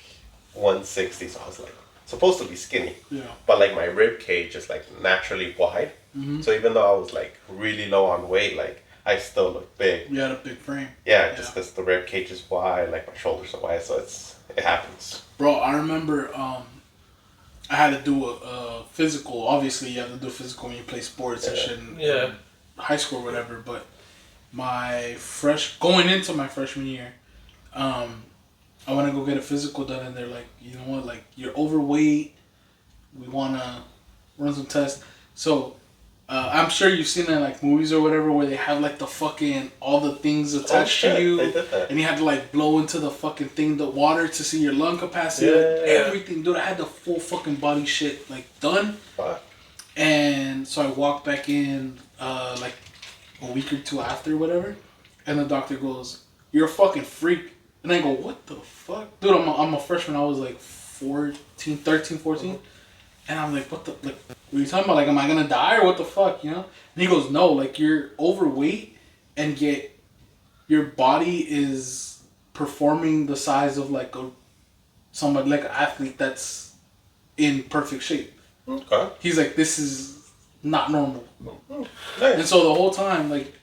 160, so I was like supposed to be skinny.
Yeah.
But like my rib cage is like naturally wide.
Mm-hmm.
So even though I was like really low on weight, like I still look big.
You had a big frame.
Yeah, just because the rib cage is wide, like my shoulders are wide, so it happens.
Bro, I remember I had to do a physical. Obviously, you have to do physical when you play sports and shit in high school or whatever. But going into my freshman year, I want to go get a physical done, and they're like, you know what, like, you're overweight. We want to run some tests. So, I'm sure you've seen that in, like, movies or whatever, where they have, like, the fucking, all the things attached to you.
They did that.
And you have to, like, blow into the fucking thing, the water, to see your lung capacity.
Yeah.
Like, everything. Dude, I had the full fucking body shit, like, done.
Fuck.
And so I walked back in, like, a week or two after, whatever. And the doctor goes, you're a fucking freak. And I go, what the fuck? Dude, I'm a freshman. I was, like, 13, 14. And I'm like, what are you talking about? Like, am I gonna die or what the fuck, you know? And he goes, no, like, you're overweight and yet your body is performing the size of, like, somebody, like, an athlete that's in perfect shape.
Okay.
He's like, this is not normal.
Nice.
And so the whole time, like,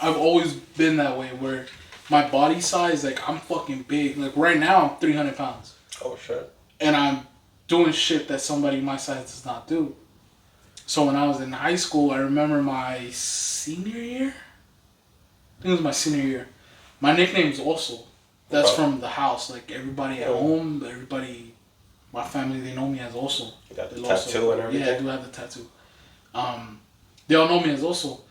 I've always been that way where my body size, like, I'm fucking big. Like, right now, I'm 300 pounds.
Oh, shit.
And I'm doing shit that somebody my size does not do. So when I was in high school, I remember my senior year. I think it was my senior year. My nickname's also. That's from the house. Like, everybody at home, my family, they know me as also.
You got the tattoo and everything?
Yeah, I do have the tattoo. They all know me as also.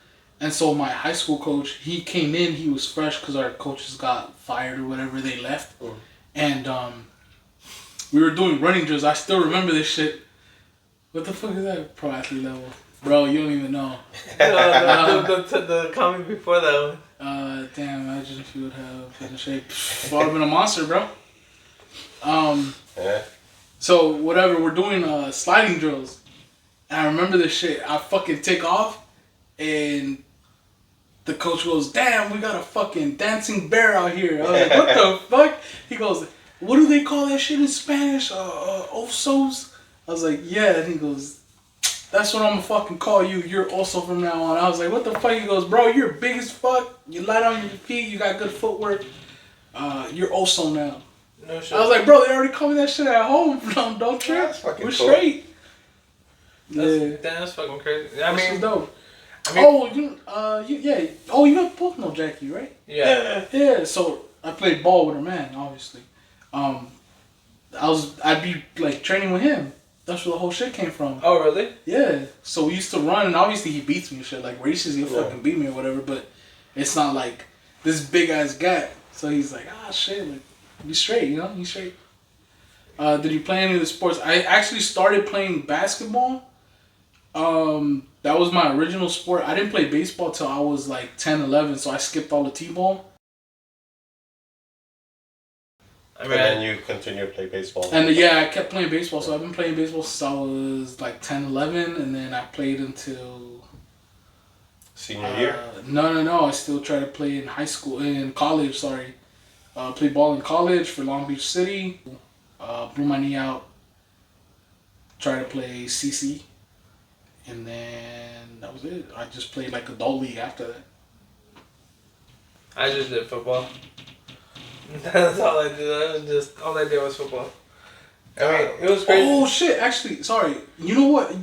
And so my high school coach, he came in, he was fresh because our coaches got fired or whatever, they left. And we were doing running drills. I still remember this shit. What the fuck is that? Pro athlete level. Bro, you don't even know.
The comment before that one.
Damn, imagine if you would have been in shape. I would have been a monster, bro.
Yeah.
So, whatever, we're doing sliding drills. And I remember this shit. I fucking take off, and the coach goes, damn, we got a fucking dancing bear out here. I was like, what the fuck? He goes, what do they call that shit in Spanish? Osos? I was like, yeah. And he goes, that's what I'm gonna fucking call you. You're also from now on. I was like, what the fuck? He goes, bro, you're big as fuck. You light on your feet. You got good footwork. You're also now.
No shit.
I was like, bro, they already called me that shit at home. Don't trip. We're
cool.
Straight.
That's fucking crazy. I mean,
dope.
I mean,
yeah. Oh, you guys both know Jackie, right?
Yeah.
Yeah. So I played ball with her man, obviously. I'd be like training with him. That's where the whole shit came from.
Oh, really?
Yeah. So we used to run, and obviously he beats me and shit. Like races, he'll fucking beat me or whatever. But it's not like this big ass gap. So he's like, shit, like be straight, you know, you straight. Did you play any of the sports? I actually started playing basketball. That was my original sport. I didn't play baseball till I was like 10, 11, so I skipped all the t-ball.
And then you continue to play baseball.
And yeah, I kept playing baseball. So I've been playing baseball since I was like 10, 11, and then I played until
senior year?
No. I still try to play in college. Sorry, played ball in college for Long Beach City. Blew my knee out. Tried to play CC, and then that was it. I just played like adult league after that.
I just did football. That's all I did. All I did was football. I mean, it was crazy.
Oh shit! Actually, sorry. You know what?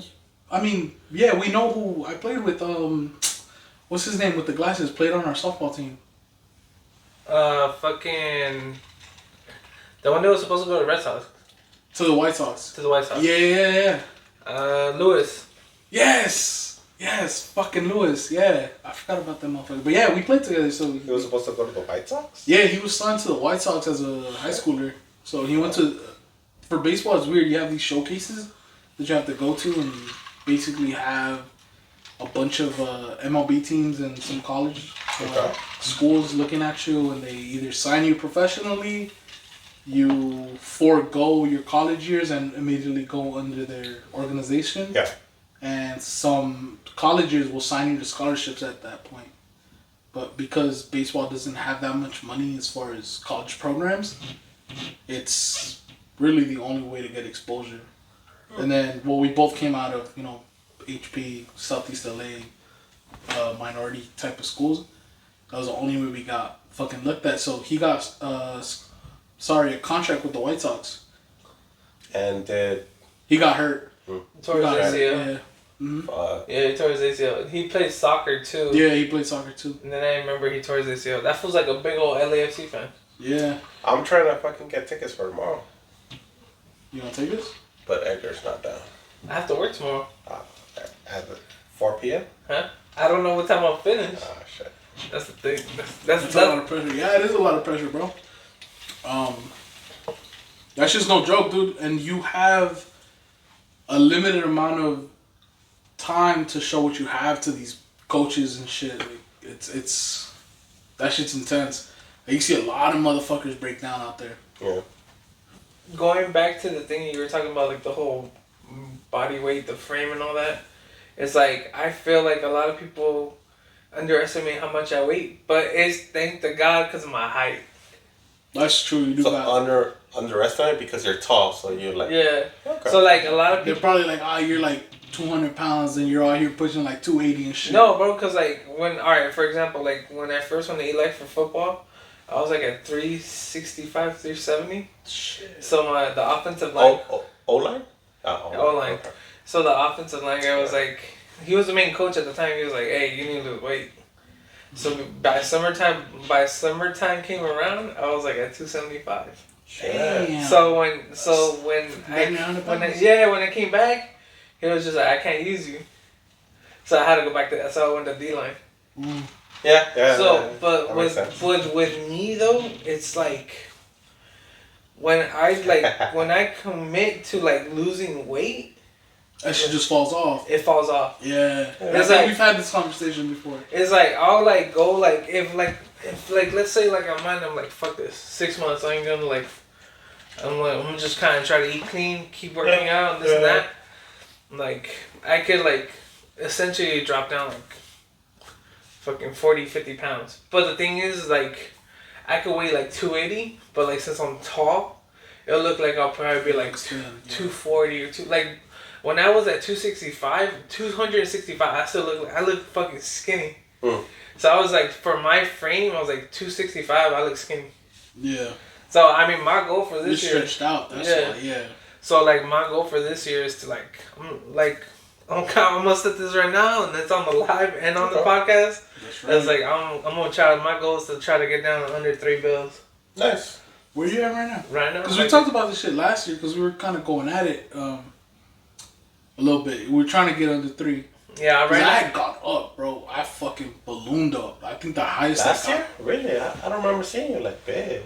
I mean, yeah, we know who I played with. What's his name with the glasses? Played on our softball team.
Fucking the one that was supposed to go to Red Sox.
To the White Sox. Yeah.
Lewis.
Yes, fucking Lewis. Yeah, I forgot about that motherfucker. But yeah, we played together. So
he was supposed to go to the White Sox?
Yeah, he was signed to the White Sox as a high schooler. So he went to. For baseball, it's weird. You have these showcases that you have to go to, and you basically have a bunch of MLB teams and some college schools looking at you, and they either sign you professionally, you forego your college years and immediately go under their organization.
Yeah.
And some colleges will sign you to scholarships at that point. But because baseball doesn't have that much money as far as college programs, it's really the only way to get exposure. And then, we both came out of, HP, Southeast LA, minority type of schools. That was the only way we got fucking looked at. So he got, a contract with the White Sox.
And
he got hurt.
Tore his ACL.
Yeah. Mm-hmm.
Yeah, he tore his ACL. He played soccer too.
Yeah, he played soccer too.
And then I remember he tore his ACL. That feels like a big old LAFC fan.
Yeah.
I'm trying to fucking get tickets for tomorrow.
You gonna take us?
But Edgar's not down.
I have to work tomorrow.
At 4 p.m.?
Huh? I don't know what time I'll finish.
Oh, shit.
That's the thing.
That's a lot of pressure. Yeah, it is a lot of pressure, bro. That's just no joke, dude. And you have a limited amount of time to show what you have to these coaches and shit. Like, it's that shit's intense. Like, you see a lot of motherfuckers break down out there.
Yeah.
Going back to the thing you were talking about, like the whole body weight, the frame, and all that. It's like I feel like a lot of people underestimate how much I weigh, but it's thank to God because of my height.
That's true. You do
So
got
underestimate because you're tall, so you're like...
Yeah.
Okay.
So like a lot of people...
They're probably like, you're like 200 pounds and you're out here pushing like 280 and shit.
No, bro, because like alright, for example, like when I first went to eat life for football, I was like at 365, 370.
Shit.
So the offensive line...
O-line?
O-line.
Okay.
So the offensive line guy was like... He was the main coach at the time. He was like, hey, you need to lose weight. So by summertime came around, I was like at 275.
Damn.
So when I came back, he was just like, I can't use you. So I had to go back to. So I went to D-line.
Mm.
Yeah.
So, but with me though, it's like when I commit to like losing weight,
that shit just falls off.
it falls off.
Yeah.
It's
I think
like-
we've had this conversation before.
It's like I'll like go like if let's say like I'm like fuck this 6 months I ain't gonna like I'm just kind of try to eat clean, keep working out and this and that. Like I could like essentially drop down like fucking 40-50 pounds. But the thing is like I could weigh like 280, but like since I'm tall, it'll look like I'll probably be like 240 or two like. When I was at 265, I look fucking skinny.
Mm.
So I was like, for my frame, I was like 265, I look skinny.
Yeah.
So, I mean, my goal for this
You're
year...
stretched out, that's why, yeah.
So, like, my goal for this year is to, I'm gonna set this right now, and it's on the live and on the podcast.
That's right.
It's like, I'm gonna try, my goal is to try to get down under 3 bills.
Nice.
Where you at right now?
Right now.
Because we talked about this shit last year, because we were kind of going at it a little bit. We were trying to get under 3.
Yeah, right now.
I had got up, bro. I fucking ballooned up. I think the highest
Last
I got.
year? Really? I don't remember seeing you like big.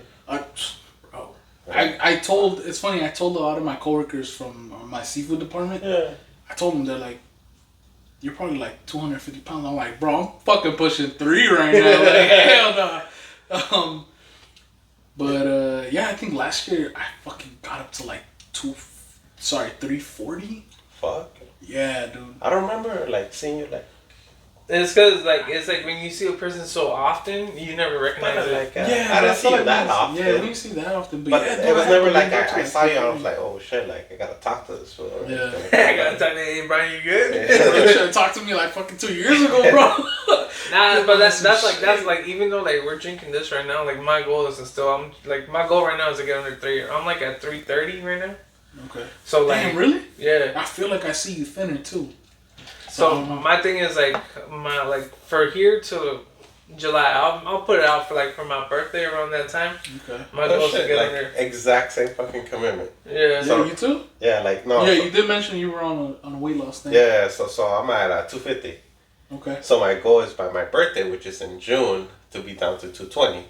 Bro. I told, it's funny, I told a lot of my coworkers from my seafood department.
Yeah.
I told them, they're like, you're probably like 250 pounds. I'm like, bro, I'm fucking pushing 3 right now. Like, hell no. But yeah, I think last year I fucking got up to like 340.
Fuck.
Yeah, dude.
I don't remember like seeing you like.
It's because it's like when you see a person so often, you never recognize it.
Like, I didn't see you that often.
Yeah, we didn't see that often.
But
yeah,
it was never like
ballooned up to
I saw you and I was like, oh shit, like I gotta talk to this fool.
Yeah.
I gotta tell you, hey, Brian, you good?
You should have talked to me like fucking 2 years ago, bro.
Nah, but that's like even though like we're drinking this right now, like my goal is to still my goal right now is to get under 3. I'm like at 330 right now.
Okay.
So like,
damn, really?
Yeah.
I feel like I see you thinner too.
So my thing is like for here to July, I'll put it out for my birthday around that time.
Okay.
My goal is to get
like,
under.
exact same fucking commitment.
Yeah.
Yeah, you too?
Yeah, like no.
Yeah,
so,
you did mention you were on a weight loss thing.
Yeah, so I'm at 250.
Okay.
So my goal is by my birthday, which is in June, to be down to 220.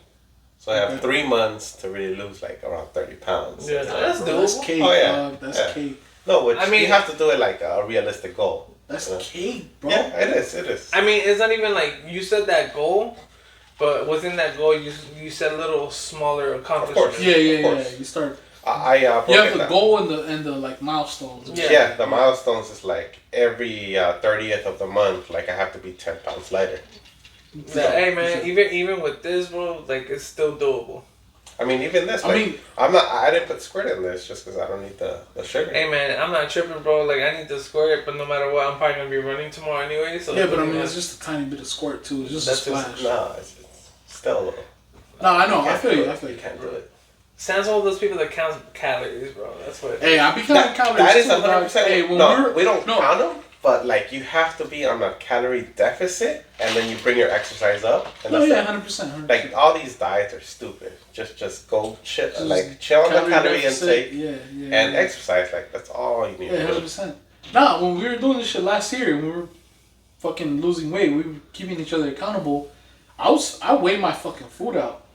So I have 3 months to really lose like around 30 pounds.
Yeah, that's
Bro, that's
doable.
cake,
Oh, yeah.
dog. That's
Yeah.
cake.
No, which
I mean-
you have to do it like a realistic goal.
That's
Yeah.
cake, bro.
Yeah, it is.
I mean, it's not even like you said that goal, but within that goal, you set little smaller accomplishments.
course.
Yeah.
course.
You start.
I broke
You have
it
the
down.
goal and the like milestones.
Yeah.
The milestones is like every 30th of the month, like I have to be 10 pounds lighter.
Yeah, hey man, even with this, bro, like it's still doable.
I mean, even this,
I
like,
mean-
I didn't put squirt in this just because I don't need the sugar.
Hey man, I'm not tripping, bro. Like I need to squirt, but no matter what, I'm probably gonna be running tomorrow anyway. So
Yeah, but I mean, it's just a tiny bit of squirt too. It's just
That's
a
just-
splash.
No, it's still a little.
No, I know. I
Can't
feel
do
you.
it.
I feel you.
Can't do it.
sounds like all those people that count calories, bro. That's what.
Hey, I be counting calories
That is
too, dog.
100%.
Hey, when
no,
we're
we don't
no,
count them. But like you have to be on a calorie deficit, and then you bring your exercise up. And
Oh yeah,
it.
100%.
Like all these diets are stupid. Just go chill,
Just
like chill on the calorie
deficit.
intake, and exercise. Like that's all you need to do.
100%. Nah, when we were doing this shit last year, we were fucking losing weight. We were keeping each other accountable. I weighed my fucking food out.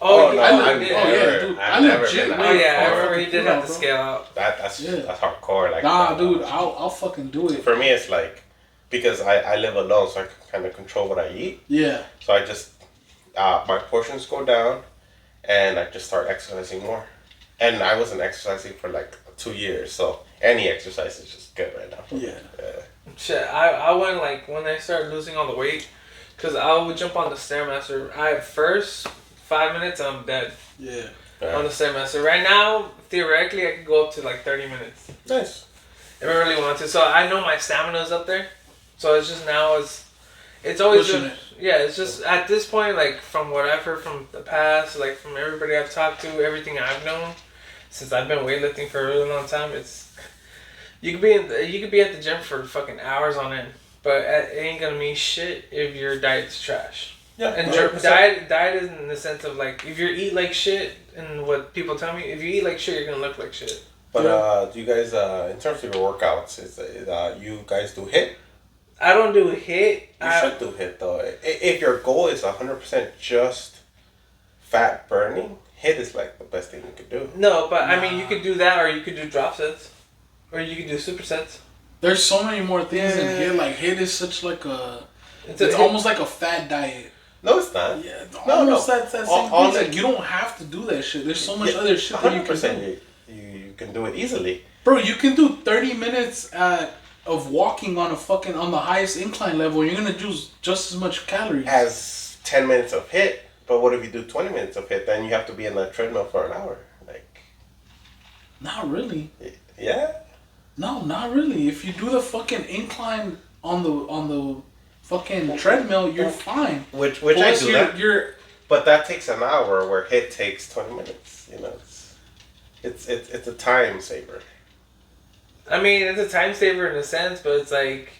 Oh,
no,
I
I
did.
Dude, I legit
Oh yeah, I
hard
remember he did have to scale out.
That's hardcore. Like
dude, I'll fucking do it.
For me, it's like because I live alone, so I can kind of control what I eat.
Yeah.
So I just my portions go down, and I just start exercising more. And I wasn't exercising for like 2 years, so any exercise is just good right now.
Yeah.
Shit, I went like when I started losing all the weight, cause I would jump on the stairmaster. At first 5 minutes, I'm dead.
Yeah.
On the stairmaster. Right now, theoretically, I could go up to like 30 minutes.
Nice.
If I really want to. So I know my stamina's up there. So it's just now it's always
pushing
just,
it.
yeah. It's just at this point, like from what I've heard from the past, like from everybody I've talked to, everything I've known since I've been weightlifting for a really long time. It's you could be at the gym for fucking hours on end, but it ain't gonna mean shit if your diet's trash.
Yeah.
And diet is in the sense of like if you eat like shit, and what people tell me, if you eat like shit, you're gonna look like shit.
But do you guys, in terms of your workouts, you guys do HIIT?
I don't do HIIT.
You should do HIIT though. If your goal is 100% just fat burning, HIIT is like the best thing you could do.
No, but I mean, you could do that, or you could do drop sets, or you could do supersets.
There's so many more things in HIIT. Like HIIT is such like a. It's almost like a fat diet.
No, it's not.
Yeah,
no.
That same thing. Like you don't have to do that shit. There's so much other shit that you can do.
You can do it easily.
Bro, you can do 30 minutes of walking on on the highest incline level. You're gonna do just as much calories
as 10 minutes of HIIT. But what if you do 20 minutes of HIIT? Then you have to be in the treadmill for an hour. Like,
not really.
Yeah.
No, not really. If you do the fucking incline on the fucking treadmill, you're fine.
Which I do
that.
But that takes an hour, where HIIT takes 20 minutes. You know, it's a time saver.
I mean, it's a time saver in a sense, but it's like,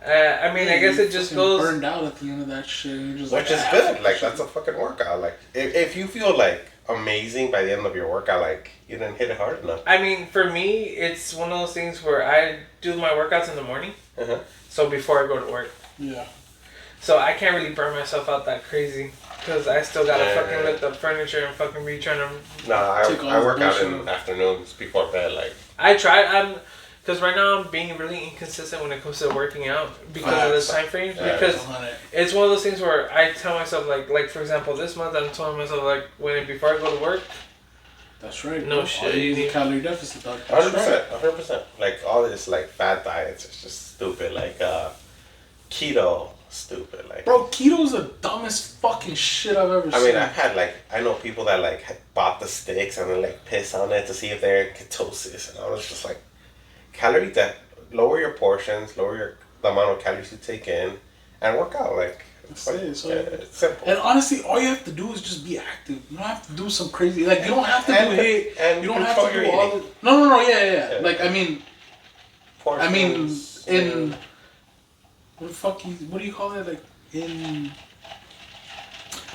I mean, I guess it just goes
burned out at the end of that shit. And you're just
which is good. Like that's a fucking workout. Like if you feel like amazing by the end of your workout, like you didn't hit it hard enough.
I mean, for me, it's one of those things where I do my workouts in the morning.
Uh-huh.
So before I go to work.
Yeah.
So I can't really burn myself out that crazy. Because I still gotta fucking lift up furniture and fucking be trying to...
No, I work out in afternoons before bed, like...
I try, because right now I'm being really inconsistent when it comes to working out because of the time frame. Because it's one of those things where I tell myself, like for example, this month I'm telling myself, like, before I go to work...
That's right.
No
bro.
shit.
You need calorie deficit, dog.
100%. Like, all this, like, fad diets is just stupid. Like, keto... Stupid, like,
bro, keto's the dumbest fucking shit I've ever seen.
I mean, I've had I know people that bought the sticks and then piss on it to see if they're in ketosis, and I was just like, lower your portions, lower the amount of calories you take in, and work out. Like, it's simple.
And honestly, all you have to do is just be active. You don't have to do some crazy, like, you don't have to do HIIT, and you don't have to do all the. No, yeah. Like, I mean, in. What do you call it? Like,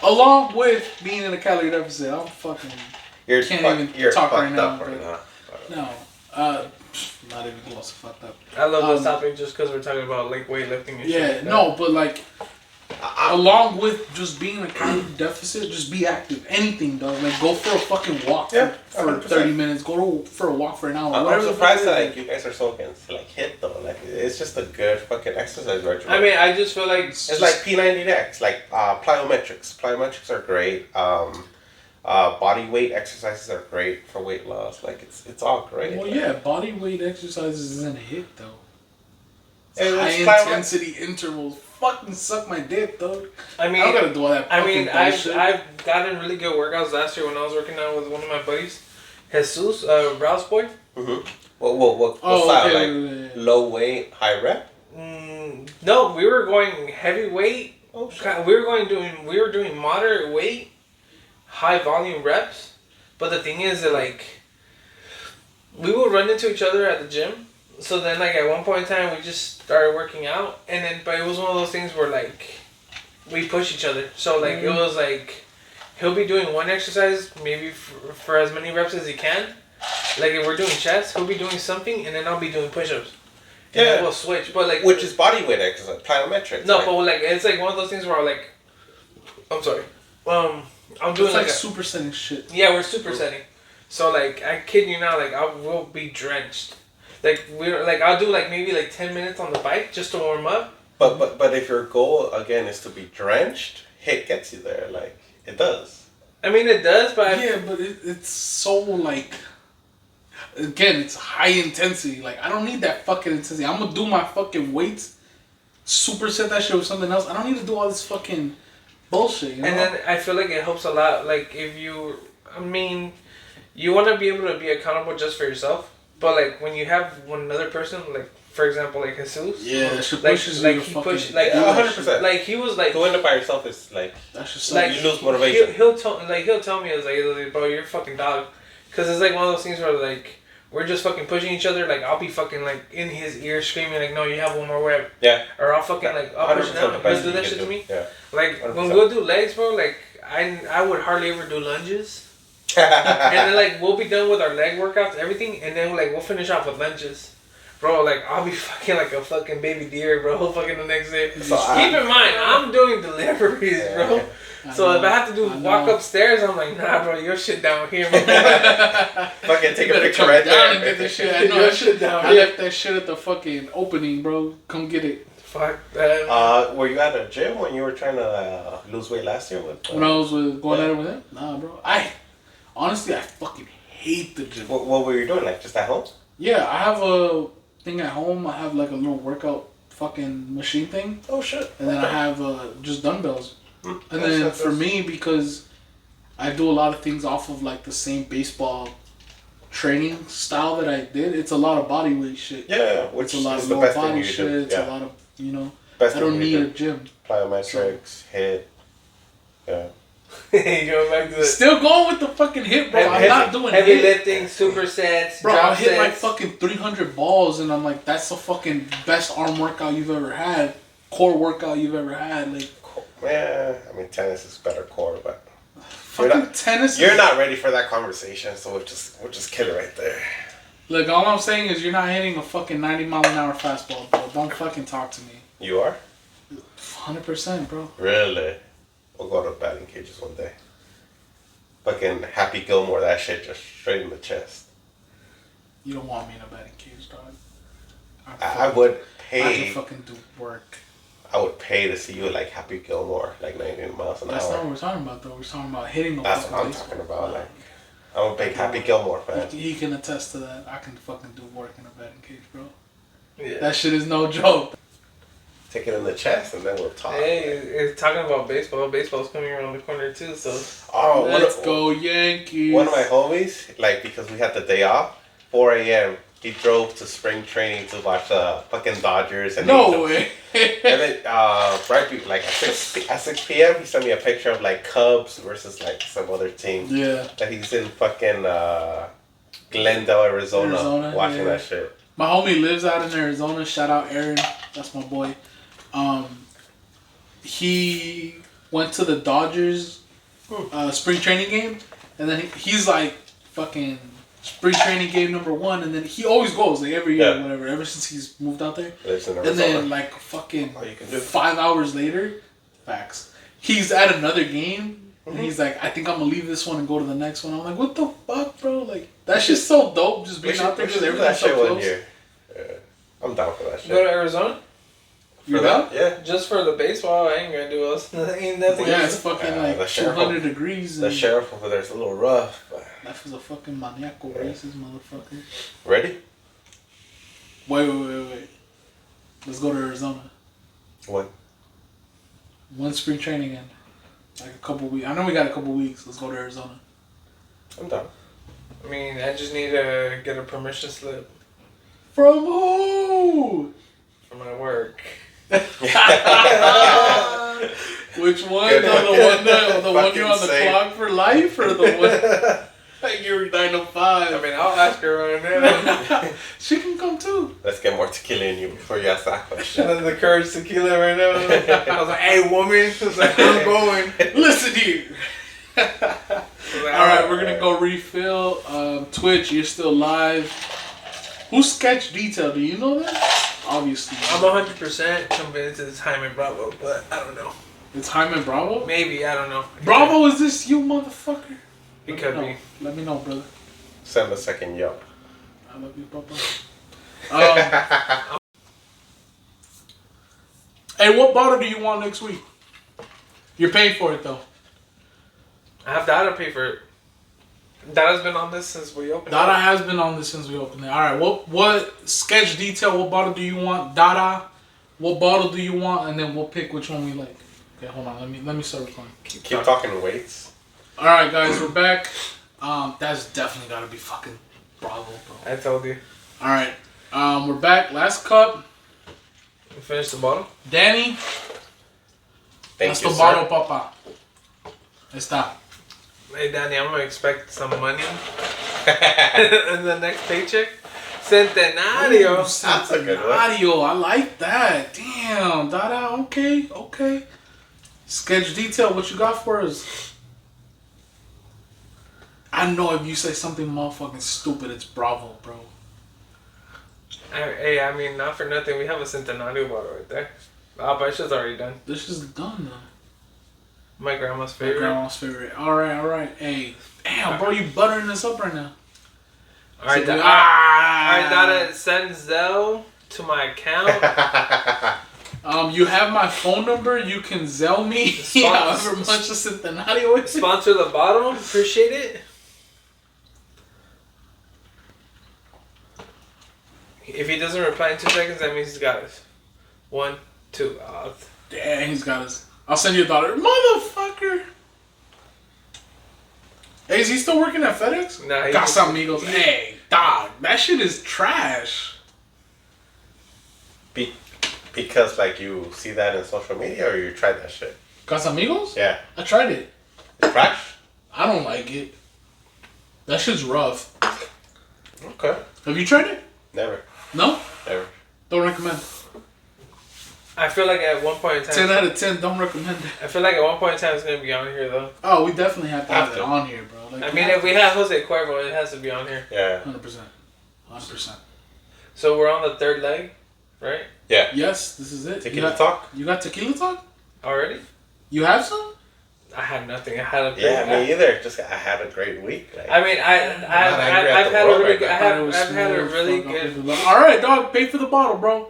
along with being in a calorie deficit, I'm fucking
you're
can't even talk right now.
No,
not even close to fucked up.
I love this topic just because we're talking about like weightlifting and shit.
Yeah, no, but like, along with just being in a calorie deficit, just be active. Anything, dog. Like, go for a fucking walk for 30 minutes. Go for a walk for an hour.
I'm surprised that you guys are so against HIIT though. Like, it's just a good fucking exercise regimen.
I mean, I just feel like
it's like P90X, like plyometrics. Plyometrics are great. Body weight exercises are great for weight loss. Like, it's all great.
Well, yeah, body weight exercises isn't HIIT though.
It's
high intensity intervals. Fucking suck my dick, though. I mean, I'm gonna do all that.
I've gotten really good workouts last year when I was working out with one of my buddies, Jesus, Rouse Boy.
Mm-hmm. What style? Like low weight, high rep?
No, we were going heavy weight. Oh, shit. We were doing moderate weight, high volume reps. But the thing is that, like, we would run into each other at the gym. So then, like, at one point in time, we just started working out. And then, but it was one of those things where, like, we push each other. So, like, it was like, he'll be doing one exercise, maybe for as many reps as he can. Like, if we're doing chest, he'll be doing something, and then I'll be doing push-ups. Yeah. We'll switch. But, like...
Which is body weight exercise, plyometrics.
No, right? But, like, it's, like, one of those things where, like... I'm sorry. I'm doing,
like supersetting shit.
Yeah, we're supersetting. So, like, I kid you not, like, I will be drenched. Like, I'll do, like, maybe, like, 10 minutes on the bike just to warm up.
But if your goal, again, is to be drenched, HIIT gets you there. Like, it does.
I mean, it does, but...
Yeah, but it's so, like... Again, it's high intensity. Like, I don't need that fucking intensity. I'm gonna do my fucking weights, superset that shit with something else. I don't need to do all this fucking bullshit, you know?
And then I feel like it helps a lot. Like, if you... I mean, you want to be able to be accountable just for yourself. But, like, when you have one another person, like, for example, like Jesus.
Yeah, that shit
like,
pushes
like
you
he
fucking...
pushed, like,
100%.
Like, he was, like...
Doing it by yourself is, like...
That's just
like,
you lose motivation.
He'll tell me, it's like, bro, you're a fucking dog. Because it's, like, one of those things where, like... We're just fucking pushing each other. Like, I'll be fucking, like, in his ear screaming, like, no, you have one more rep.
Yeah.
Or I'll fucking, like, I'll push it down. He'll do that shit to me.
Yeah.
Like,
100%.
when we'll do legs, bro, like, I would hardly ever do lunges. And then, like, we'll be done with our leg workouts, everything, and then, like, we'll finish off with lunges. Bro, like, I'll be fucking like a fucking baby deer, bro, fucking the next day. So keep in mind, I'm doing deliveries, bro. So if I have to walk upstairs, I'm like, nah, bro, your shit down here, man.
Fucking take a picture right there.
And get this shit. I know that shit down. I left that shit at the fucking opening, bro. Come get it.
Fuck that.
Were you at a gym when you were trying to lose weight last year?
When I was going at it with him? Nah, bro. Honestly, I fucking hate the gym.
What were you doing? Like, just at home?
Yeah, I have a thing at home. I have like a little workout fucking machine thing.
Oh shit.
And then I have just dumbbells. And then for me, because I do a lot of things off of like the same baseball training style that I did, it's a lot of body weight shit.
Yeah, which
it's a lot
is
of
the
lower
best
body
thing you
shit.
do.
It's a lot of, you know,
best
I don't need a gym.
Plyometrics, HIIT. Yeah.
Going back to the
Still going with the fucking hit, bro. I'm not doing
heavy
HIIT.
lifting, supersets,
bro. I hit
sets.
like fucking 300 balls, and I'm like, that's the fucking best arm workout you've ever had, core workout you've ever had. Like,
yeah, I mean, tennis is better core, but
fucking tennis.
You're not ready for that conversation, so we'll just kill it right there.
Look, all I'm saying is you're not hitting a fucking 90-mile-an-hour fastball, bro. Don't fucking talk to me.
You are?
100%, bro.
Really? We'll go to batting cages one day. Fucking Happy Gilmore, that shit just straight in the chest.
You don't want me in a batting cage, dog.
I would pay.
I can fucking do work.
I would pay to see you like Happy Gilmore, like 90 miles an hour.
That's not what we're talking about, though. We're talking about hitting the
That's what I'm
baseball.
talking about. Like, I'm a big Happy Gilmore fan.
He can attest to that. I can fucking do work in a batting cage, bro.
Yeah.
That shit is no joke.
Take it in the chest and then we'll talk.
Hey, it's talking about baseball. Baseball's coming around the corner too, so.
Oh,
let's go Yankees.
One of my homies, like, because we had the day off, 4 a.m., he drove to spring training to watch the fucking Dodgers. And
no way.
And then, like at 6 p.m., he sent me a picture of like Cubs versus like some other team.
Yeah.
That he's in fucking Glendale, Arizona watching that shit.
My homie lives out in Arizona. Shout out Aaron. That's my boy. He went to the Dodgers spring training game, and then he's like fucking spring training game number 1, and then he always goes like every year, whatever. Ever since he's moved out there, and then like fucking 5 hours later, facts. He's at another game, and he's like, I think I'm gonna leave this one and go to the next one. I'm like, what the fuck, bro? Like that's just so dope. Just being out there because everything's so close.
Yeah. I'm down for that shit.
Go to Arizona?
You down?
Yeah.
Just for the baseball, I ain't gonna do else. Ain't nothing.
Yeah, it's fucking like 200 degrees.
The sheriff over there is a little rough. But...
That was a fucking maniacal racist motherfucker.
Ready?
Wait. Let's go to Arizona.
When?
One spring training in. Like a couple weeks. I know we got a couple weeks. Let's go to Arizona.
I'm done.
I mean, I just need to get a permission slip.
From who?
From my work.
Which one? The one you're on the clock for life, or the one? You're 905.
I mean, I'll ask her right now.
She can come too.
Let's get more tequila in you before you ask that question.
And then the Courage Tequila right now. I was like, hey, woman. I was like, I'm going.
Listen here.
Like,
Alright, we're gonna go refill. Twitch, you're still live. Who's Sketch Detail? Do you know that? Obviously.
I'm 100% convinced it's Jaime Bravo, but I don't know.
It's Jaime Bravo?
Maybe, I don't know.
Bravo, is this you, motherfucker?
It could be.
Let me know, brother.
Send a second yo.
I love you, Papa. Hey, what bottle do you want next week? You're paying for it, though.
I have Dada pay for it. Dada's been on this since we opened
Dada
it.
has been on this since we opened it. Alright, what Sketch Detail, what bottle do you want? Dada, what bottle do you want? And then we'll pick which one we like. Okay, hold on. Let me start recording.
Keep talking weights.
Alright, guys, we're back. That's definitely gotta be fucking Bravo, bro.
I told you.
Alright, we're back. Last cup.
We finished the bottle?
Danny.
Thank you,
the
sir.
bottle, papa. Está.
Hey, Danny, I'm going to expect some money in the next paycheck. Centenario.
That's a good one.
Centenario, I like that. Damn, Dada, okay. Sketch Detail, what you got for us? I know if you say something motherfucking stupid, it's Bravo, bro.
Hey, I mean, not for nothing. We have a Centenario bottle right there. But it's just already done.
This is done, though.
My grandma's
My
favorite.
grandma's favorite. Alright. Hey, damn, bro, you buttering this up right now.
Alright,
So
Dada, send Zelle to my account.
You have my phone number. You can Zelle me however much a Centenario is.
Sponsor the bottle. Appreciate it. If he doesn't reply in 2 seconds, that means he's got us. 1, 2.
Damn, he's got us. I'll send you $1. Motherfucker. Hey, is he still working at FedEx?
Nah, he
Casamigos. Hey, dog. That shit is trash.
Because like you see that in social media or you tried that shit?
Casamigos?
Yeah.
I tried it.
It's trash?
I don't like it. That shit's rough.
Okay.
Have you tried it?
Never.
No?
Never.
Don't recommend.
I feel like at one point in time...
10 out of 10, don't recommend it.
I feel like at one point in time it's going to be on here, though.
Oh, we definitely have to have it on here, bro. Like,
I mean, if we have Jose Cuervo, it has to be on here.
Yeah.
100%.
So we're on the third leg, right?
Yeah.
Yes, this is it.
Tequila talk?
You got tequila talk?
Already?
You have some?
I had nothing. I had a
Me either. Just I had a great week. Like,
I mean, I've had a really good. I've had a really good.
All right, dog. Pay for the bottle, bro.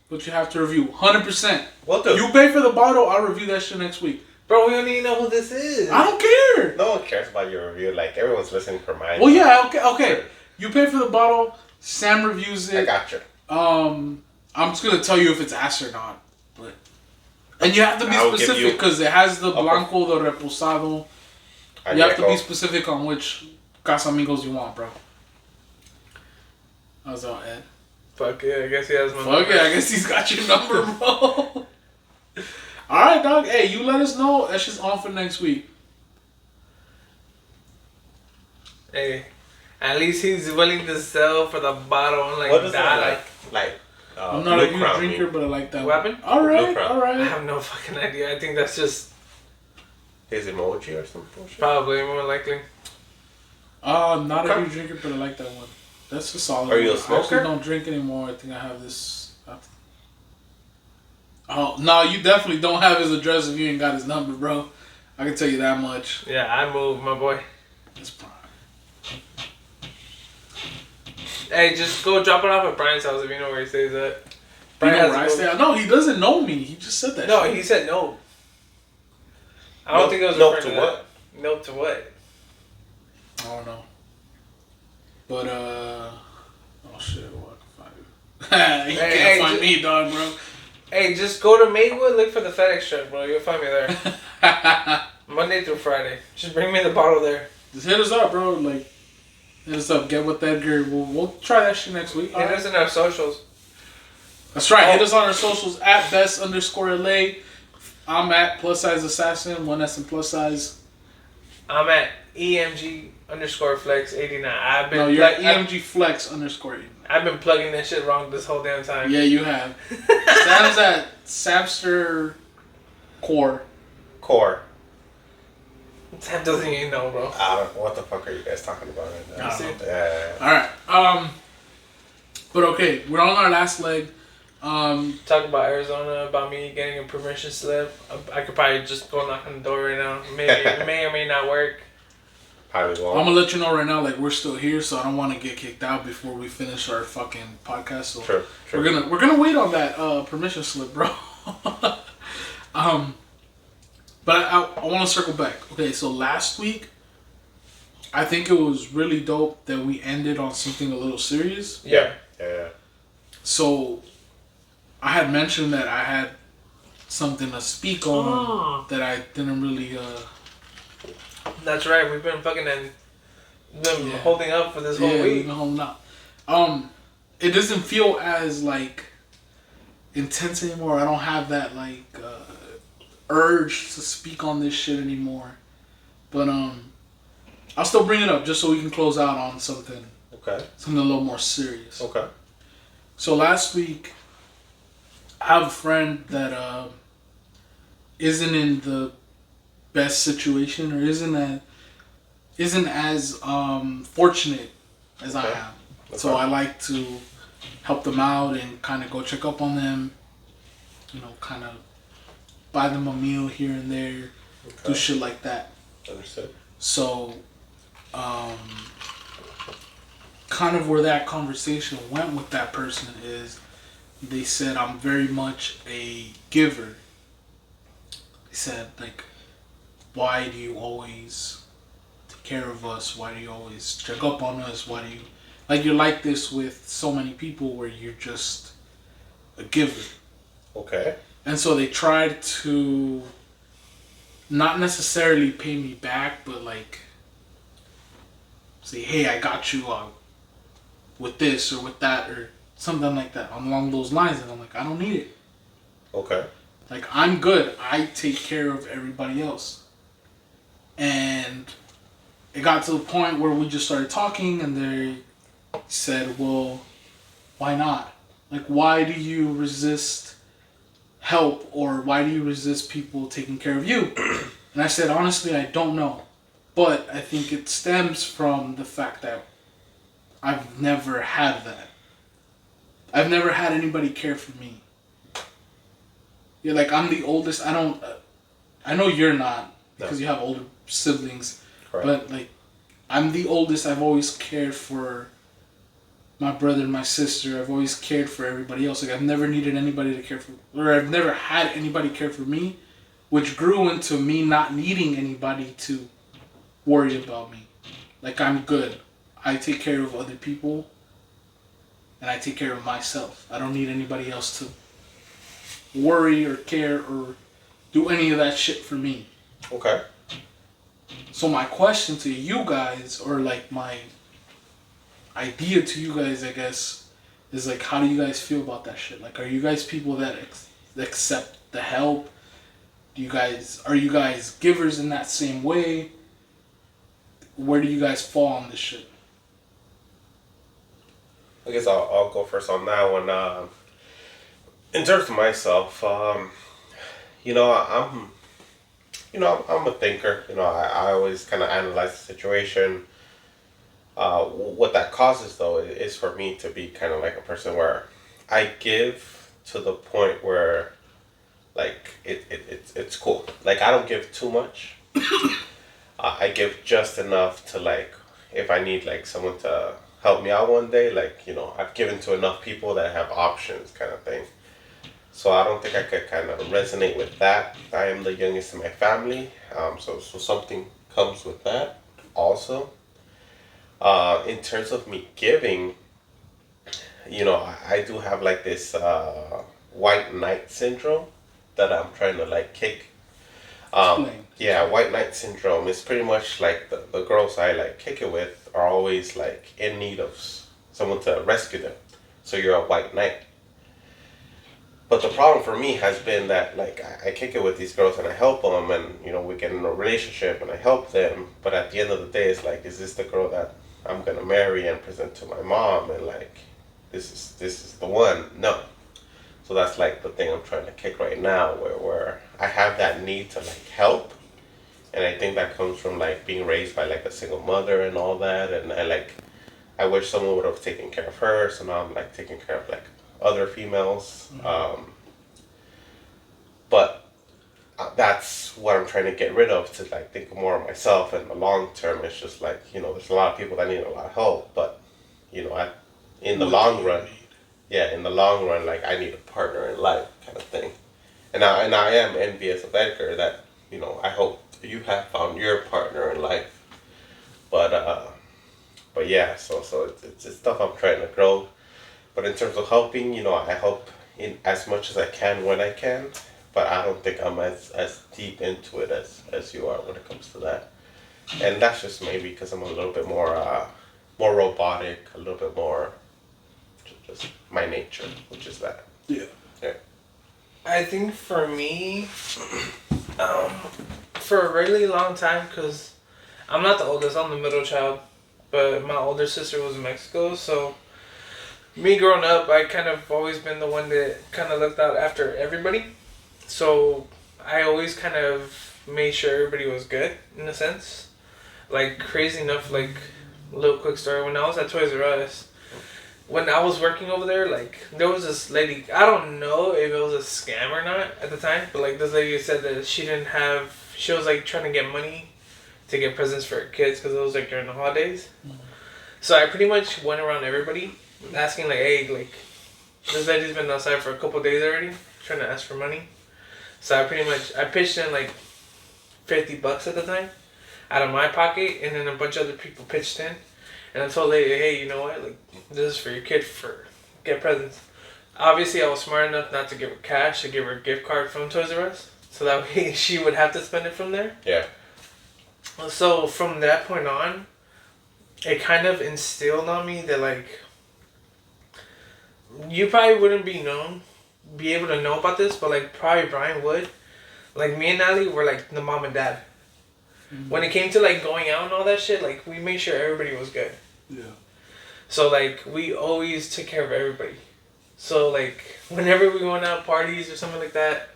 But you have to review 100%.
What the?
You pay for the bottle. I'll review that shit next week.
Bro, we don't even know who this is.
I don't care.
No one cares about your review. Like everyone's listening for mine.
Well, yeah. Okay. You pay for the bottle. Sam reviews it.
I got you.
I'm just gonna tell you if it's ass or not, but and you have to be
I'll give
specific
you-
because it has the blanco, the reposado. You have to be specific on which Casamigos you want, bro. How's that, Ed?
Fuck yeah, I guess he has my
Fuck yeah, I guess he's got your number, bro. Alright, dog. Hey, you let us know. That's just on for next week.
Hey, at least he's willing to sell for the bottle. Like
What is
that?
that like?
I'm not a
Blue
huge
Crown
drinker,
mean?
but I like that.
What happened?
Alright,
Blue Crown.
I
alright.
have no fucking idea. I think that's just
His emoji or some bullshit.
probably more likely.
Not a
Okay.
huge drinker, but I like that one. That's a solid
Are you a
one. I
smoker?
actually don't drink anymore. I think I have this. Oh, no, you definitely don't have his address if you ain't got his number, bro. I can tell you that much.
Yeah, I moved, my boy.
It's prime.
Hey, just go drop it off at Brian's house if you know where he stays at.
You
Brian
know
has
where I
to
stay? No, he doesn't know me. He just said that.
No,
shit.
he said no. I don't think it was
Nope
referring
to
that.
what?
Nope to what?
I don't know. But, oh shit, well, I can find you. You
Hey,
can't find
just-
me, dog, bro.
Hey, just go to Maywood, look for the FedEx truck, bro. You'll find me there. Monday through Friday. Just bring me the bottle there.
Just hit us up, bro. Like, hit us up. Get with Edgar. We'll try that shit next week.
Hit us in our socials.
That's right.
Oh.
Hit us on our socials at best_LA. I'm at +size assassin. 1S and +size.
I'm at EMG EMG_flex89.
No, you're at EMG Flex _89.
I've been plugging that shit wrong this whole damn time.
Yeah, you have. Sam's at Samster Core.
Sam doesn't even know, bro.
What the fuck are you guys talking about right now?
Yeah. Alright. But okay, we're on our last leg.
Talk about Arizona, about me getting a permission slip. I could probably just go knock on the door right now. Maybe it may or may not work.
Probably won't.
I'm gonna let you know right now, like, we're still here, so I don't want to get kicked out before we finish our fucking podcast. So
True.
we're gonna wait on that permission slip, bro. But I want to circle back. Okay, so last week, I think it was really dope that we ended on something a little serious.
Yeah.
So, I had mentioned that I had something to speak on that I didn't really.
That's right. We've been fucking holding up for this whole week.
We've been holding up. It doesn't feel as like intense anymore. I don't have that like urge to speak on this shit anymore. But I'll still bring it up just so we can close out on something.
Okay.
Something a little more serious.
Okay.
So last week, I have a friend that isn't in the best situation or isn't as fortunate as I am. Okay. So I like to help them out and kind of go check up on them. You know, kind of buy them a meal here and there, do shit like that.
Understood.
So, kind of where that conversation went with that person is, they said I'm very much a giver. They said, like, why do you always take care of us? Why do you always check up on us? Why do you... Like, you're like this with so many people where you're just a giver.
Okay.
And so they tried to not necessarily pay me back, but like say, hey, I got you with this or with that or something like that along those lines. And I'm like, I don't need it.
Okay.
Like, I'm good. I take care of everybody else. And it got to the point where we just started talking and they said, well, why not? Like, why do you resist help, or why do you resist people taking care of you? And I said, honestly, I don't know. But I think it stems from the fact that I've never had that. I've never had anybody care for me. Yeah, like, I'm the oldest. I know you're not, because you have older siblings. Correct. But, like, I'm the oldest. I've always cared for my brother and my sister. I've always cared for everybody else. Like, I've never needed anybody to care for, or I've never had anybody care for me, which grew into me not needing anybody to worry about me. Like, I'm good. I take care of other people, and I take care of myself. I don't need anybody else to worry or care or do any of that shit for me.
Okay.
So my question to you guys, or like my idea to you guys, I guess, is like, how do you guys feel about that shit? Like, are you guys people that accept the help? Are you guys givers in that same way? Where do you guys fall on this shit?
I guess I'll go first on that one. In terms of myself, I'm a thinker. I always kind of analyze the situation. What that causes, though, is for me to be kind of like a person where I give to the point where, like, it's cool. Like, I don't give too much. I give just enough to, like, if I need, like, someone to help me out one day, like, I've given to enough people that have options, kind of thing. So I don't think I could kind of resonate with that. I am the youngest in my family, so something comes with that also. In terms of me giving, I do have like this white knight syndrome that I'm trying to like kick. Yeah, white knight syndrome is pretty much like the girls I like kick it with are always like in need of someone to rescue them. So you're a white knight. But the problem for me has been that like I kick it with these girls and I help them and you know we get in a relationship and I help them. But at the end of the day, it's like, is this the girl that I'm gonna marry and present to my mom and like this is the one? No. So that's like the thing I'm trying to kick right now, where I have that need to like help, and I think that comes from like being raised by like a single mother and all that, and I wish someone would have taken care of her, so now I'm like taking care of like other females. But that's what I'm trying to get rid of, to like think more of myself in the long term. It's just like, you know, there's a lot of people that need a lot of help, but you know, in the long run, in the long run, like I need a partner in life kind of thing. And I am envious of Edgar that, you know, I hope you have found your partner in life. But yeah, so it's stuff I'm trying to grow. But in terms of helping, you know, I help in as much as I can when I can. But I don't think I'm as deep into it as you are when it comes to that. And that's just maybe because I'm a little bit more robotic, a little bit more just my nature, which is that.
Yeah.
Yeah.
I think for me, for a really long time, because I'm not the oldest, I'm the middle child, but my older sister was in Mexico, so me growing up, I kind of always been the one that kind of looked out after everybody. So I always kind of made sure everybody was good, in a sense. Like, crazy enough, like, a little quick story. When I was at Toys R Us, when I was working over there, like, there was this lady, I don't know if it was a scam or not at the time, but, like, this lady said that she was, like, trying to get money to get presents for her kids, because it was, like, during the holidays. So I pretty much went around everybody, asking, like, hey, like, this lady's been outside for a couple of days already, trying to ask for money. So I pitched in like $50 at the time out of my pocket, and then a bunch of other people pitched in. And I told the lady, hey, you know what? Like, this is for your kid get presents. Obviously, I was smart enough not to give her cash, to give her a gift card from Toys R Us, so that way she would have to spend it from there.
Yeah.
So from that point on, it kind of instilled on me that, like, you probably wouldn't be able to know about this, but like probably Brian would. Like, me and Natalie were like the mom and dad. Mm-hmm. When it came to like going out and all that shit, like we made sure everybody was good.
Yeah.
So like we always took care of everybody. So like whenever we went out parties or something like that,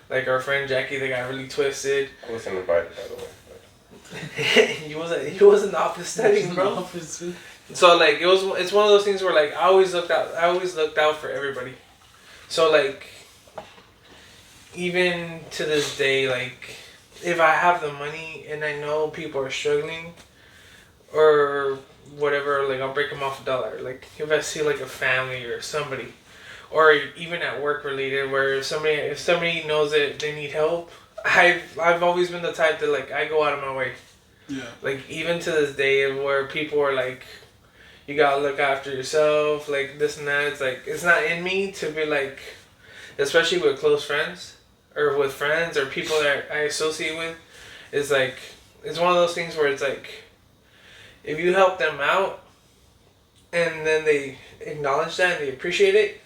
like our friend Jackie, they got really twisted.
I wasn't invited, by the way.
He was in the office studying, bro. So like it's one of those things where like I always looked out for everybody. So like even to this day, like if I have the money and I know people are struggling or whatever, like I'll break them off $1. Like if I see like a family or somebody, or even at work related, where if somebody knows that they need help, I've always been the type that like I go out of my way.
Yeah. Like
even to this day, where people are like, you gotta look after yourself, like this and that. It's like it's not in me to be like, especially with close friends or with friends or people that I associate with. It's like it's one of those things where it's like, if you help them out, and then they acknowledge that and they appreciate it,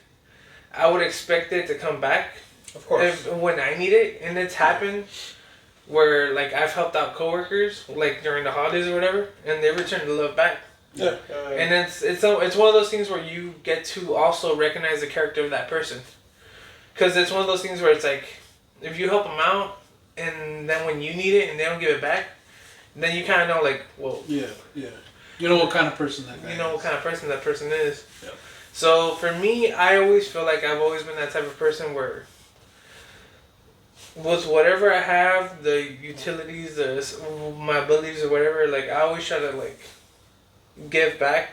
I would expect it to come back.
Of course.
When I need it, and it's happened where like I've helped out coworkers like during the holidays or whatever, and they return the love back.
Yeah.
And it's one of those things where you get to also recognize the character of that person, because it's one of those things where it's like if you help them out, and then when you need it and they don't give it back, then you kind of know like, well,
yeah, you know what kind of person that guy is.
You know what kind of person that person is.
Yeah. So
for me, I always feel like I've always been that type of person where with whatever I have, the utilities, my abilities or whatever, like I always try to like give back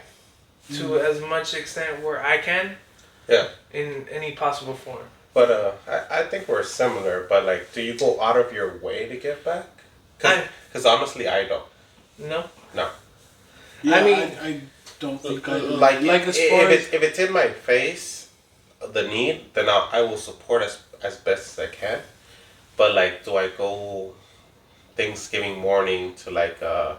to as much extent where I can.
Yeah.
In any possible form.
But I think we're similar. But like, do you go out of your way to give back? Because honestly, I don't.
No.
No.
Yeah,
I mean,
I don't think I
like
as far as
if it's in my face, the need, then I will support as best as I can. But like, do I go Thanksgiving morning to like a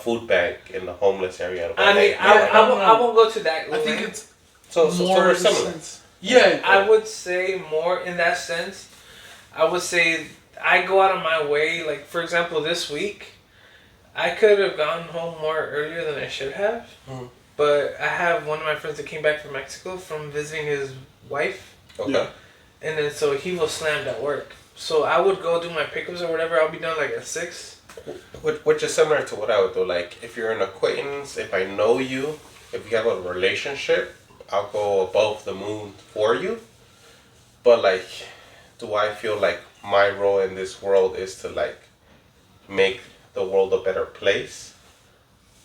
food bank in the homeless area?
I mean, I won't go to that.
I think it's
so we're similar.
Yeah.
I would say more in that sense. I would say I go out of my way. Like, for example, this week, I could have gone home more earlier than I should have.
Mm.
But I have one of my friends that came back from Mexico from visiting his wife.
Okay.
Yeah.
And then so he was slammed at work. So I would go do my pickups or whatever. I'll be done like at 6.
Which is similar to what I would do. Like, if you're an acquaintance, if I know you, if you have a relationship, I'll go above the moon for you. But, like, do I feel like my role in this world is to, like, make the world a better place?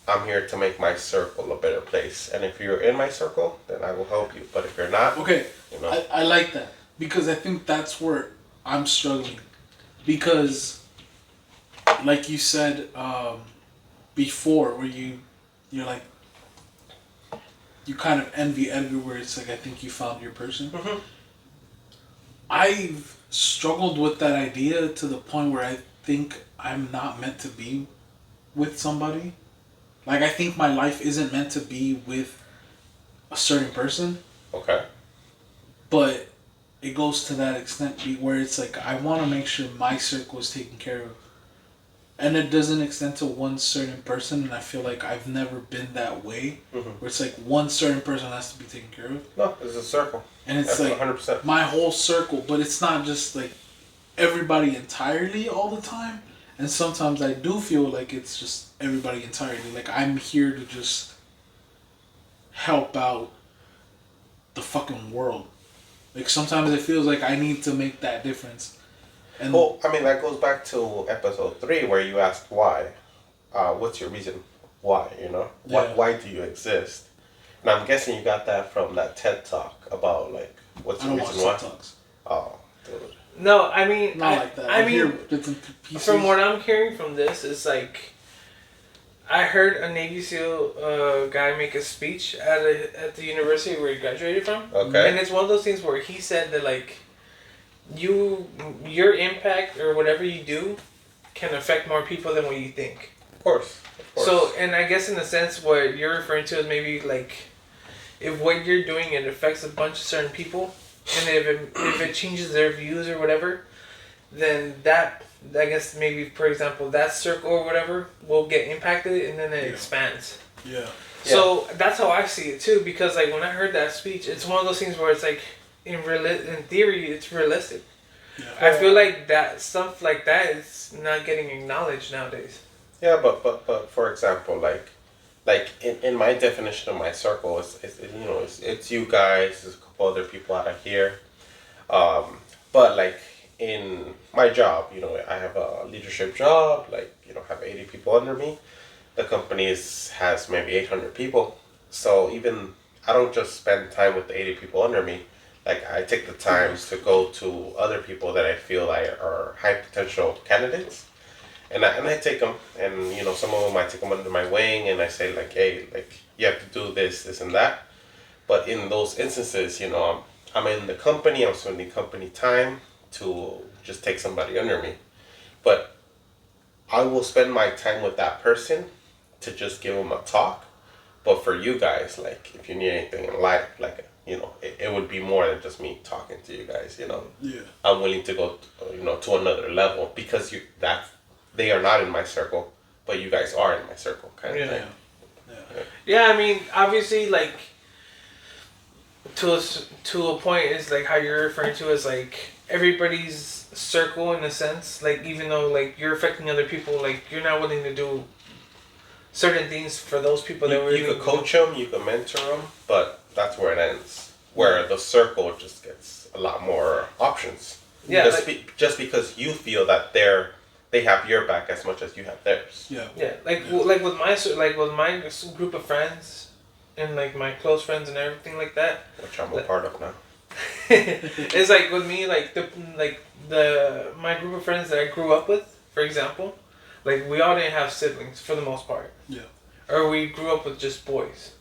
I'm here to make my circle a better place. And if you're in my circle, then I will help you. But if you're not,
okay,
you know.
I like that. Because I think that's where I'm struggling. Because, like you said before, where you're like, you kind of envy everywhere. It's like, I think you found your person.
Mm-hmm.
I've struggled with that idea to the point where I think I'm not meant to be with somebody. Like, I think my life isn't meant to be with a certain person.
Okay.
But it goes to that extent where it's like, I want to make sure my circle is taken care of. And it doesn't extend to one certain person, and I feel like I've never been that way.
Mm-hmm.
Where it's like one certain person has to be taken care of.
No, it's a circle.
And it's
That's
like
100%.
my whole circle, but it's not just like everybody entirely all the time. And sometimes I do feel like it's just everybody entirely. Like, I'm here to just help out the fucking world. Like, sometimes it feels like I need to make that difference. And
Well, I mean, that goes back to episode 3 where you asked why. What's your reason why, you know?
Yeah.
Why do you exist? And I'm guessing you got that from that TED Talk about, like, what's
I
your
don't watch
reason why?
TikToks.
Oh, dude.
No, I mean...
Not like that.
I
hear
mean,
bits and pieces.
from what I'm hearing from this, it's like... I heard a Navy SEAL guy make a speech at the university where he graduated from.
Okay.
And it's one of those things where he said that, like, your impact or whatever you do can affect more people than what you think.
Of course.
So, and I guess in a sense, what you're referring to is maybe like, if what you're doing, it affects a bunch of certain people, and if it changes their views or whatever, then that, I guess maybe, for example, that circle or whatever will get impacted, and then it expands.
Yeah.
So that's how I see it too, because like when I heard that speech, it's one of those things where it's like, in theory, it's realistic.
Yeah.
I feel like that stuff like that is not getting acknowledged nowadays.
Yeah, but for example, like in my definition of my circle, it's you guys, there's a couple other people out of here. But like in my job, I have a leadership job, like, have 80 people under me. The company has maybe 800 people. So even, I don't just spend time with the 80 people under me. Like, I take the times to go to other people that I feel are high potential candidates. And I take them, and, some of them I take them under my wing, and I say, like, hey, like, you have to do this, and that. But in those instances, I'm in the company, I'm spending company time to just take somebody under me. But I will spend my time with that person to just give them a talk. But for you guys, like, if you need anything in life, like, it would be more than just me talking to you guys,
Yeah.
I'm willing to go, to another level because they are not in my circle, but you guys are in my circle, kind of thing.
Yeah, I mean, obviously, like, to a point, is like how you're referring to is like everybody's circle in a sense. Like, even though like you're affecting other people, like you're not willing to do certain things for those people that
You could coach them, you could mentor them, but that's where it ends. Where the circle just gets a lot more options.
Yeah,
just because you feel that they have your back as much as you have theirs.
Yeah.
Yeah, like with my group of friends, and like my close friends and everything like that.
Which I'm a part of now.
It's like with me, like my group of friends that I grew up with, for example, like we all didn't have siblings for the most part.
Yeah.
Or we grew up with just boys.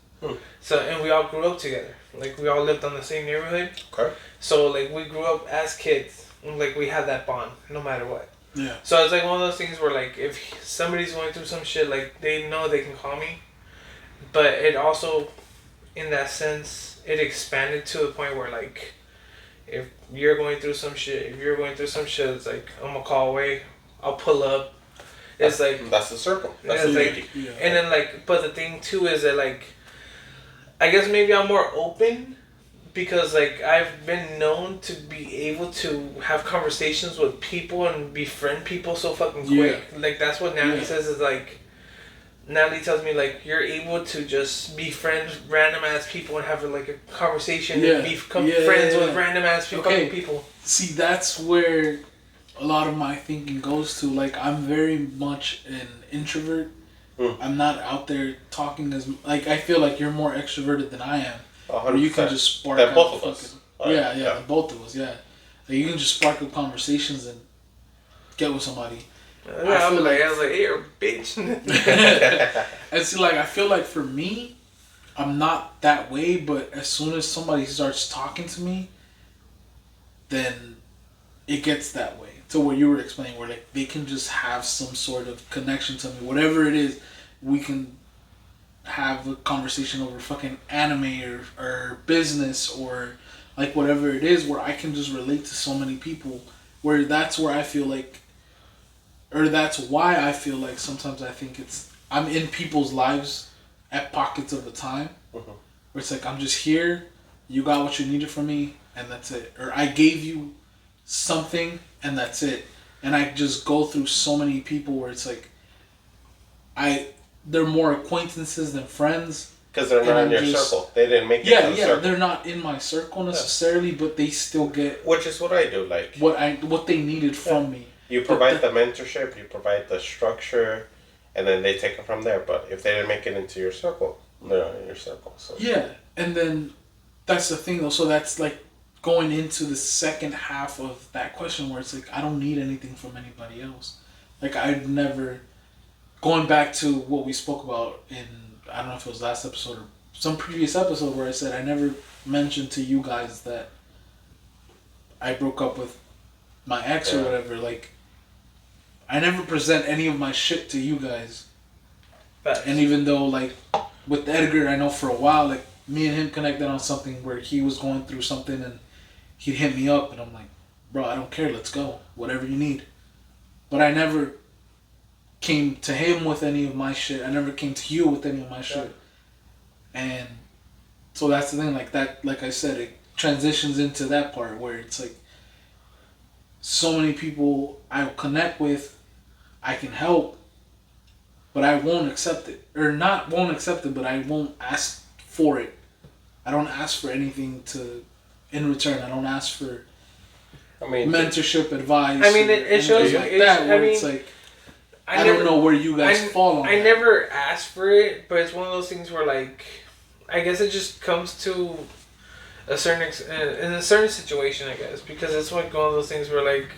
So, and we all grew up together. Like, we all lived on the same neighborhood.
Okay.
So, like, we grew up as kids. And, like, we had that bond, no matter what.
Yeah.
So, it's like one of those things where, like, if somebody's going through some shit, like, they know they can call me. But it also, in that sense, it expanded to the point where like, if you're going through some shit, it's like I'm a call away. I'll pull up. It's like
that's the circle. That's the
like, and then like, but the thing too is that like, I guess maybe I'm more open because like I've been known to be able to have conversations with people and befriend people so fucking quick. Like that's what Natalie says is like. Natalie tells me like you're able to just befriend random ass people and have like a conversation and become friends with random ass people.
See, that's where a lot of my thinking goes to. Like I'm very much an introvert. I'm not out there talking as like I feel like you're more extroverted than I am.
100%.
Where you can just spark
that
up
both of us.
Both of us. Yeah, like, you can just spark up conversations and get with somebody.
I was like, hey, you're a bitch.
And see, like, I feel like for me, I'm not that way, but as soon as somebody starts talking to me, then it gets that way. To what you were explaining, where like they can just have some sort of connection to me, whatever it is, we can have a conversation over fucking anime or business or like whatever it is, where I can just relate to so many people. Where that's where I feel like. Or that's why I feel like sometimes I think I'm in people's lives at pockets of the time. Where it's like, I'm just here, you got what you needed from me, and that's it. Or I gave you something, and that's it. And I just go through so many people where it's like, they're more acquaintances than friends.
Because they're not in your circle. They didn't make it to the circle.
They're not in my circle necessarily, but they still get...
Which is what I do, like...
What they needed from me.
You provide the mentorship, you provide the structure, and then they take it from there. But if they didn't make it into your circle, they're not in your circle. So.
Yeah, and then that's the thing though. So that's like going into the second half of that question where it's like, I don't need anything from anybody else. Like I'd never, going back to what we spoke about in, I don't know if it was last episode or some previous episode where I said I never mentioned to you guys that I broke up with my ex or whatever. Like, I never present any of my shit to you guys.
Facts.
And even though, like, with Edgar, I know for a while, like, me and him connected on something where he was going through something and he'd hit me up and I'm like, bro, I don't care, let's go. Whatever you need. But I never came to him with any of my shit. I never came to you with any of my shit. And so that's the thing, like that, like I said, it transitions into that part where it's like, so many people I connect with, I can help, but I won't accept it. Or not won't accept it, but I won't ask for it. I don't ask for anything in return. I don't ask for mentorship, advice.
I mean, it shows
like that. Where it's like, I don't know where you guys fall on.
I never asked for it, but it's one of those things where, like, I guess it just comes to a certain in a certain situation, I guess, because it's like one of those things where, like,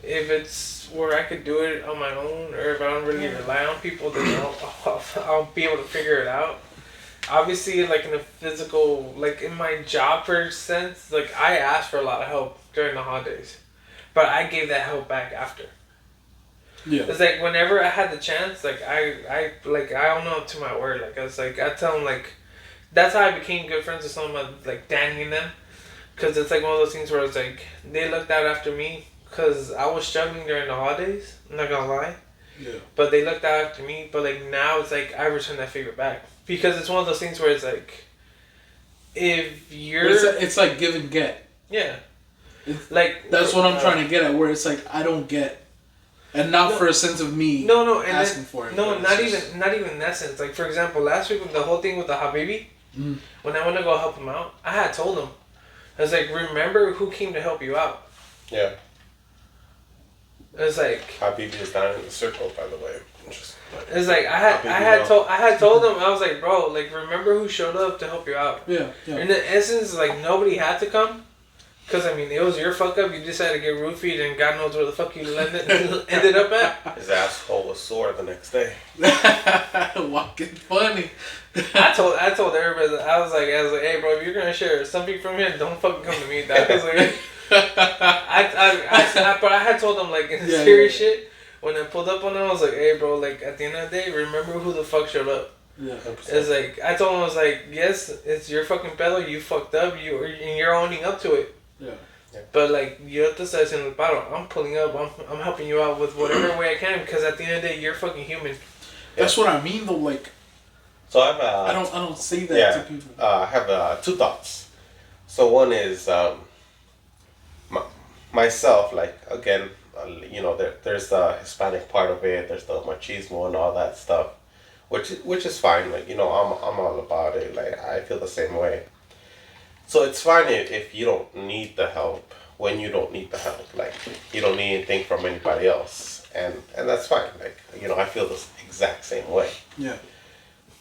if it's where I could do it on my own, or if I don't really rely on people, then I'll be able to figure it out. Obviously, like in a physical, like in my job for sense, like I asked for a lot of help during the holidays, but I gave that help back after.
Yeah.
It's like whenever I had the chance, like I own up to my word. Like I was like, I tell them, like, that's how I became good friends with some of like Danny and them, because it's like one of those things where it's like they looked out after me because I was struggling during the holidays. I'm not gonna lie.
Yeah.
But they looked out after me. But like now it's like I return that favor back, because it's one of those things where it's like, if you're,
it's like give and get.
Yeah.
Like that's what I'm trying to get at. Where it's like I don't get. And not for a sense of me asking for it.
No, not even in that sense. Like, for example, last week with the whole thing with the Habibi, when I went to go help him out, I had told him, I was like, remember who came to help you out.
Yeah.
It was like,
Habibi is not in the circle, by the way.
It's like I had told him, I was like, bro, like, remember who showed up to help you out.
Yeah.
In the essence, like, nobody had to come. Because, I mean, it was your fuck up. You decided to get roofied and God knows where the fuck you ended up at.
His asshole was sore the next day.
Walking funny.
I told everybody, I was like, hey, bro, if you're going to share something from here, don't fucking come to me. That was like, but I had told them, like, in serious shit, when I pulled up on them, I was like, hey, bro, like, at the end of the day, remember who the fuck showed up.
Yeah.
It's like, I told him, I was like, yes, it's your fucking pedo, you fucked up, and you're owning up to it.
Yeah.
But like, yo te estás haciendo el paro. I'm pulling up. I'm helping you out with whatever way I can because at the end of the day, you're fucking human.
That's what I mean though. Like,
so I
don't say that to people.
I have 2 thoughts. So one is myself. Like again, you know, there's the Hispanic part of it. There's the machismo and all that stuff, which is fine. Like, you know, I'm all about it. Like, I feel the same way. So it's fine if you don't need the help when you don't need the help. Like, you don't need anything from anybody else, and that's fine. Like, you know, I feel the exact same way.
Yeah.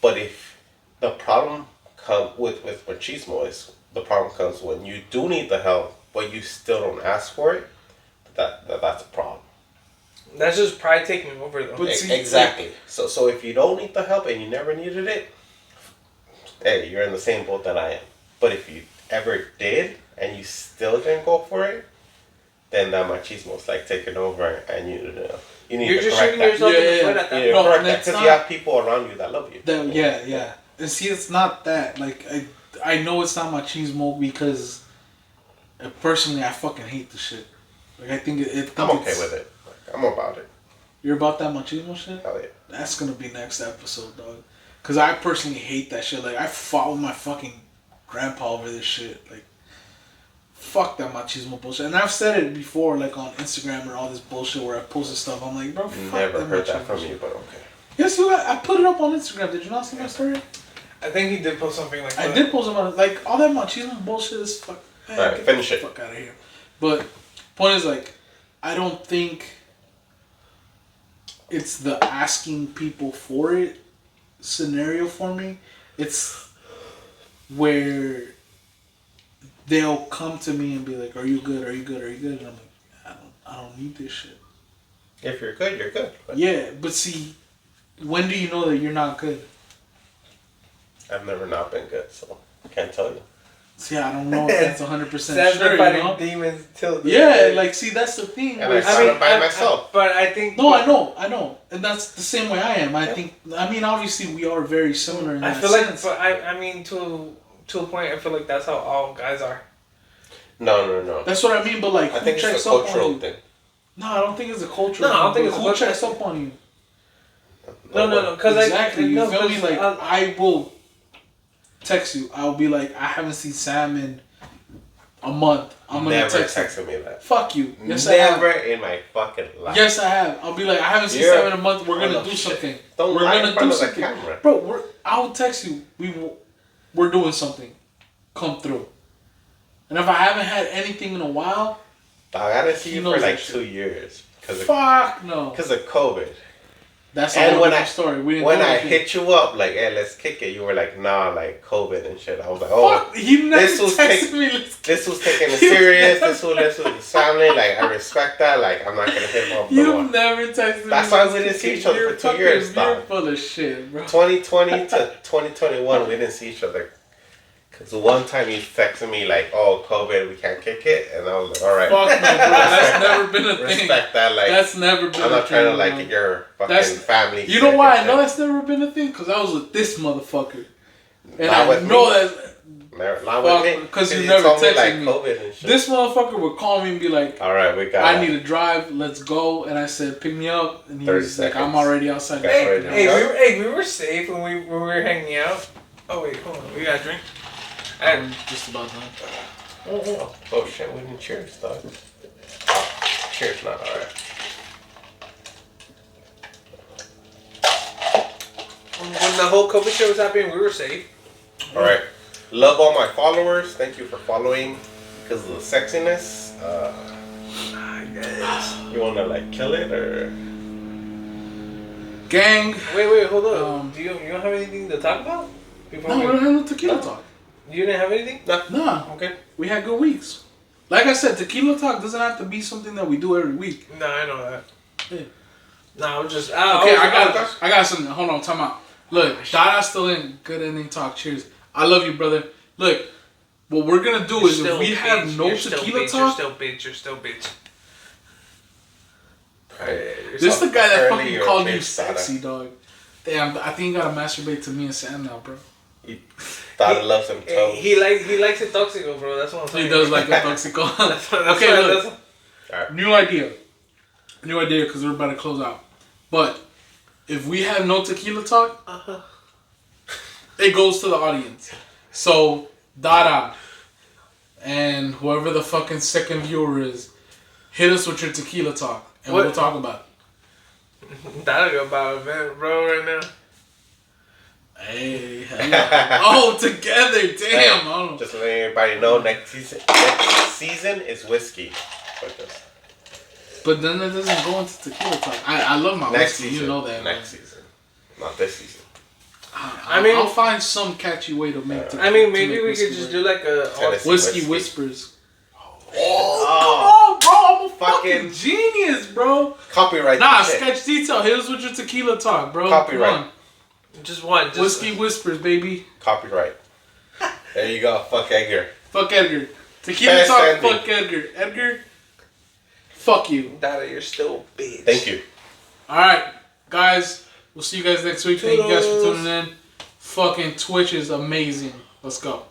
But if the problem comes with machismo is the problem comes when you do need the help, but you still don't ask for it. That's a problem.
That's just pride taking over, though.
But see,
exactly. So if you don't need the help and you never needed it, hey, you're in the same boat that I am. But if you ever did and you still didn't go for it, then that machismo is like taking over, and you need
You're
to
just
correct
shooting
that.
yourself in the foot at that point.
Because you have people around you that love you.
Yeah. And see, it's not that. Like, I know it's not machismo because personally, I fucking hate the shit. Like, I think
I'm okay with it. Like, I'm about it.
You're about that machismo shit?
Hell yeah.
That's gonna be next episode, dog. Because I personally hate that shit. Like, I fought with my fucking grandpa over this shit. Like, fuck that machismo bullshit. And I've said it before, like on Instagram or all this bullshit where I posted stuff. I'm like, bro, fuck
Never
that
heard that from
shit.
you, but okay.
Yes, I put it up on Instagram. Did you not see my story?
I think he did post something like that.
I did post about it. Like, all that machismo bullshit is fuck. Man,
Alright,
get
finish
the
it.
fuck out of here. But point is, like, I don't think it's the asking people for it scenario for me. It's where they'll come to me and be like, "Are you good? Are you good? Are you good?" And I'm like, I don't need this shit.
If you're good, you're good. But
Yeah, but see, when do you know that you're not good?
I've never not been good, so I can't tell you.
See, I don't know if that's 100%
That's
sure,
been fighting
you know?
demons till the
Yeah,
day.
like, see, that's the thing.
And
where
I
it's-
found it by myself.
But I think...
No, I know. And that's the same way I am. I think, I mean, obviously we are very similar in
I
that
feel
sense.
like, but I mean, to a point, I feel like that's how all guys are.
No.
That's what I mean, but like,
I
who
think it's
checks
a
up on
cultural
you?
thing.
No, I don't think it's a cultural
No, I don't
thing,
think
but
it's a
who
cultural-
checks up on you?
No, because
Exactly, you
no,
feel me?
'cause,
Like, I will text you. I'll be like, I haven't seen Sam in a month. I'm gonna
Never
text him.
texted me that.
Fuck you. Yes,
Never
I have.
in my fucking life.
Yes, I have. I'll be like, I haven't seen
You're
Sam in a month. We're
full
gonna
of
do
shit.
something.
Don't
We're
lie in
gonna
front
do
of the
something,
camera.
bro. I'll text you. We're doing something. Come through. And if I haven't had anything in a while,
I gotta see
He
you for
knows
like
that shit.
2 years because
fuck no.
of COVID.
That's
And
a
when
whole story. We didn't
When
do
I
anything.
hit you up like, hey, let's kick it, you were like, nah, like COVID and shit. I was like, oh,
Fuck, you never
this was
texted me. Let's
this was taking it serious. This was his family. Like, I respect that. Like, I'm not gonna hit him up. No
You
more.
never texted me.
That's why we didn't see each other
You're
for 2 years,
fucking- You're
dog.
full of shit, bro.
2020 to 2021, we didn't see each other. Because one time you texted me like, oh, COVID, we can't kick it. And I was like, all right.
Fuck no, bro. That's never been a thing.
Respect that. Like,
That's never been
I'm
a
not trying to
thing,
like
bro.
your fucking
That's-
family.
You know why I know
that?
that's never been a thing? Because I was with this motherfucker. And
Not
I
with
know
me.
that
Not
Fuck,
with me.
'cause you
you
never
told me
texted
like
me.
COVID and shit.
this motherfucker would call me and be like,
All right, we got
I need to drive, let's go. And I said, pick me up. And he
30
was like,
seconds.
I'm already outside. the
That's
fucking
right,
house.
We were safe when we were hanging out. Oh wait, hold on, we got a drink.
I'm just about done.
Oh shit, we didn't cheers, dog. Oh, cheers, not alright.
When the whole COVID shit was happening, we were safe.
Alright. Love all my followers. Thank you for following because of the sexiness.
I guess.
You wanna like kill it or?
Gang.
Wait, hold on. You don't have anything to talk about? Before
No, we don't have no tequila
No.
talk.
You didn't have anything?
Nah.
Okay.
We had good weeks. Like I said, tequila talk doesn't have to be something that we do every week.
No, I know that.
Yeah.
No, I was just.
Okay, I got something. Hold on, time out. Look, Dada's still in. Good ending talk. Cheers. I love you, brother. Look, what we're gonna do is if we have no tequila talk.
You're still bitch.
This is the guy that
Apparently
fucking
you're
called
a
you
bitch, Dada.
sexy, dog. Damn, I think you gotta masturbate to me and Sam now, bro.
Thought it loves him toes.
He likes it toxico, bro. That's what I'm saying.
He does like a toxico.
Okay,
look. Right. New idea, because we're about to close out. But if we have no tequila talk, it goes to the audience. So Dada and whoever the fucking second viewer is, hit us with your tequila talk, and we'll talk about it.
That'll go about it, man, bro, right now.
Hey, oh, together, damn.
Hey, just letting everybody know, next season is whiskey.
But then it doesn't go into tequila talk. I love my
next
whiskey,
season,
you know that.
Next season, not this season.
I'll find some catchy way to make tequila.
I mean, maybe we could just do like a
whiskey whispers.
Oh,
come on, bro! I'm a fucking genius, bro.
Copyright.
Nah, sketch detail. Hit us with your tequila talk, bro.
Copyright.
Just one.
Whiskey whispers, baby.
Copyright. There you go. Fuck Edgar.
Fuck Edgar. Tequila talk. Fuck Edgar. Edgar. Fuck you.
Dada, you're still a bitch.
Thank you.
All right, guys. We'll see you guys next week. Thank you guys for tuning in. Fucking Twitch is amazing. Let's go.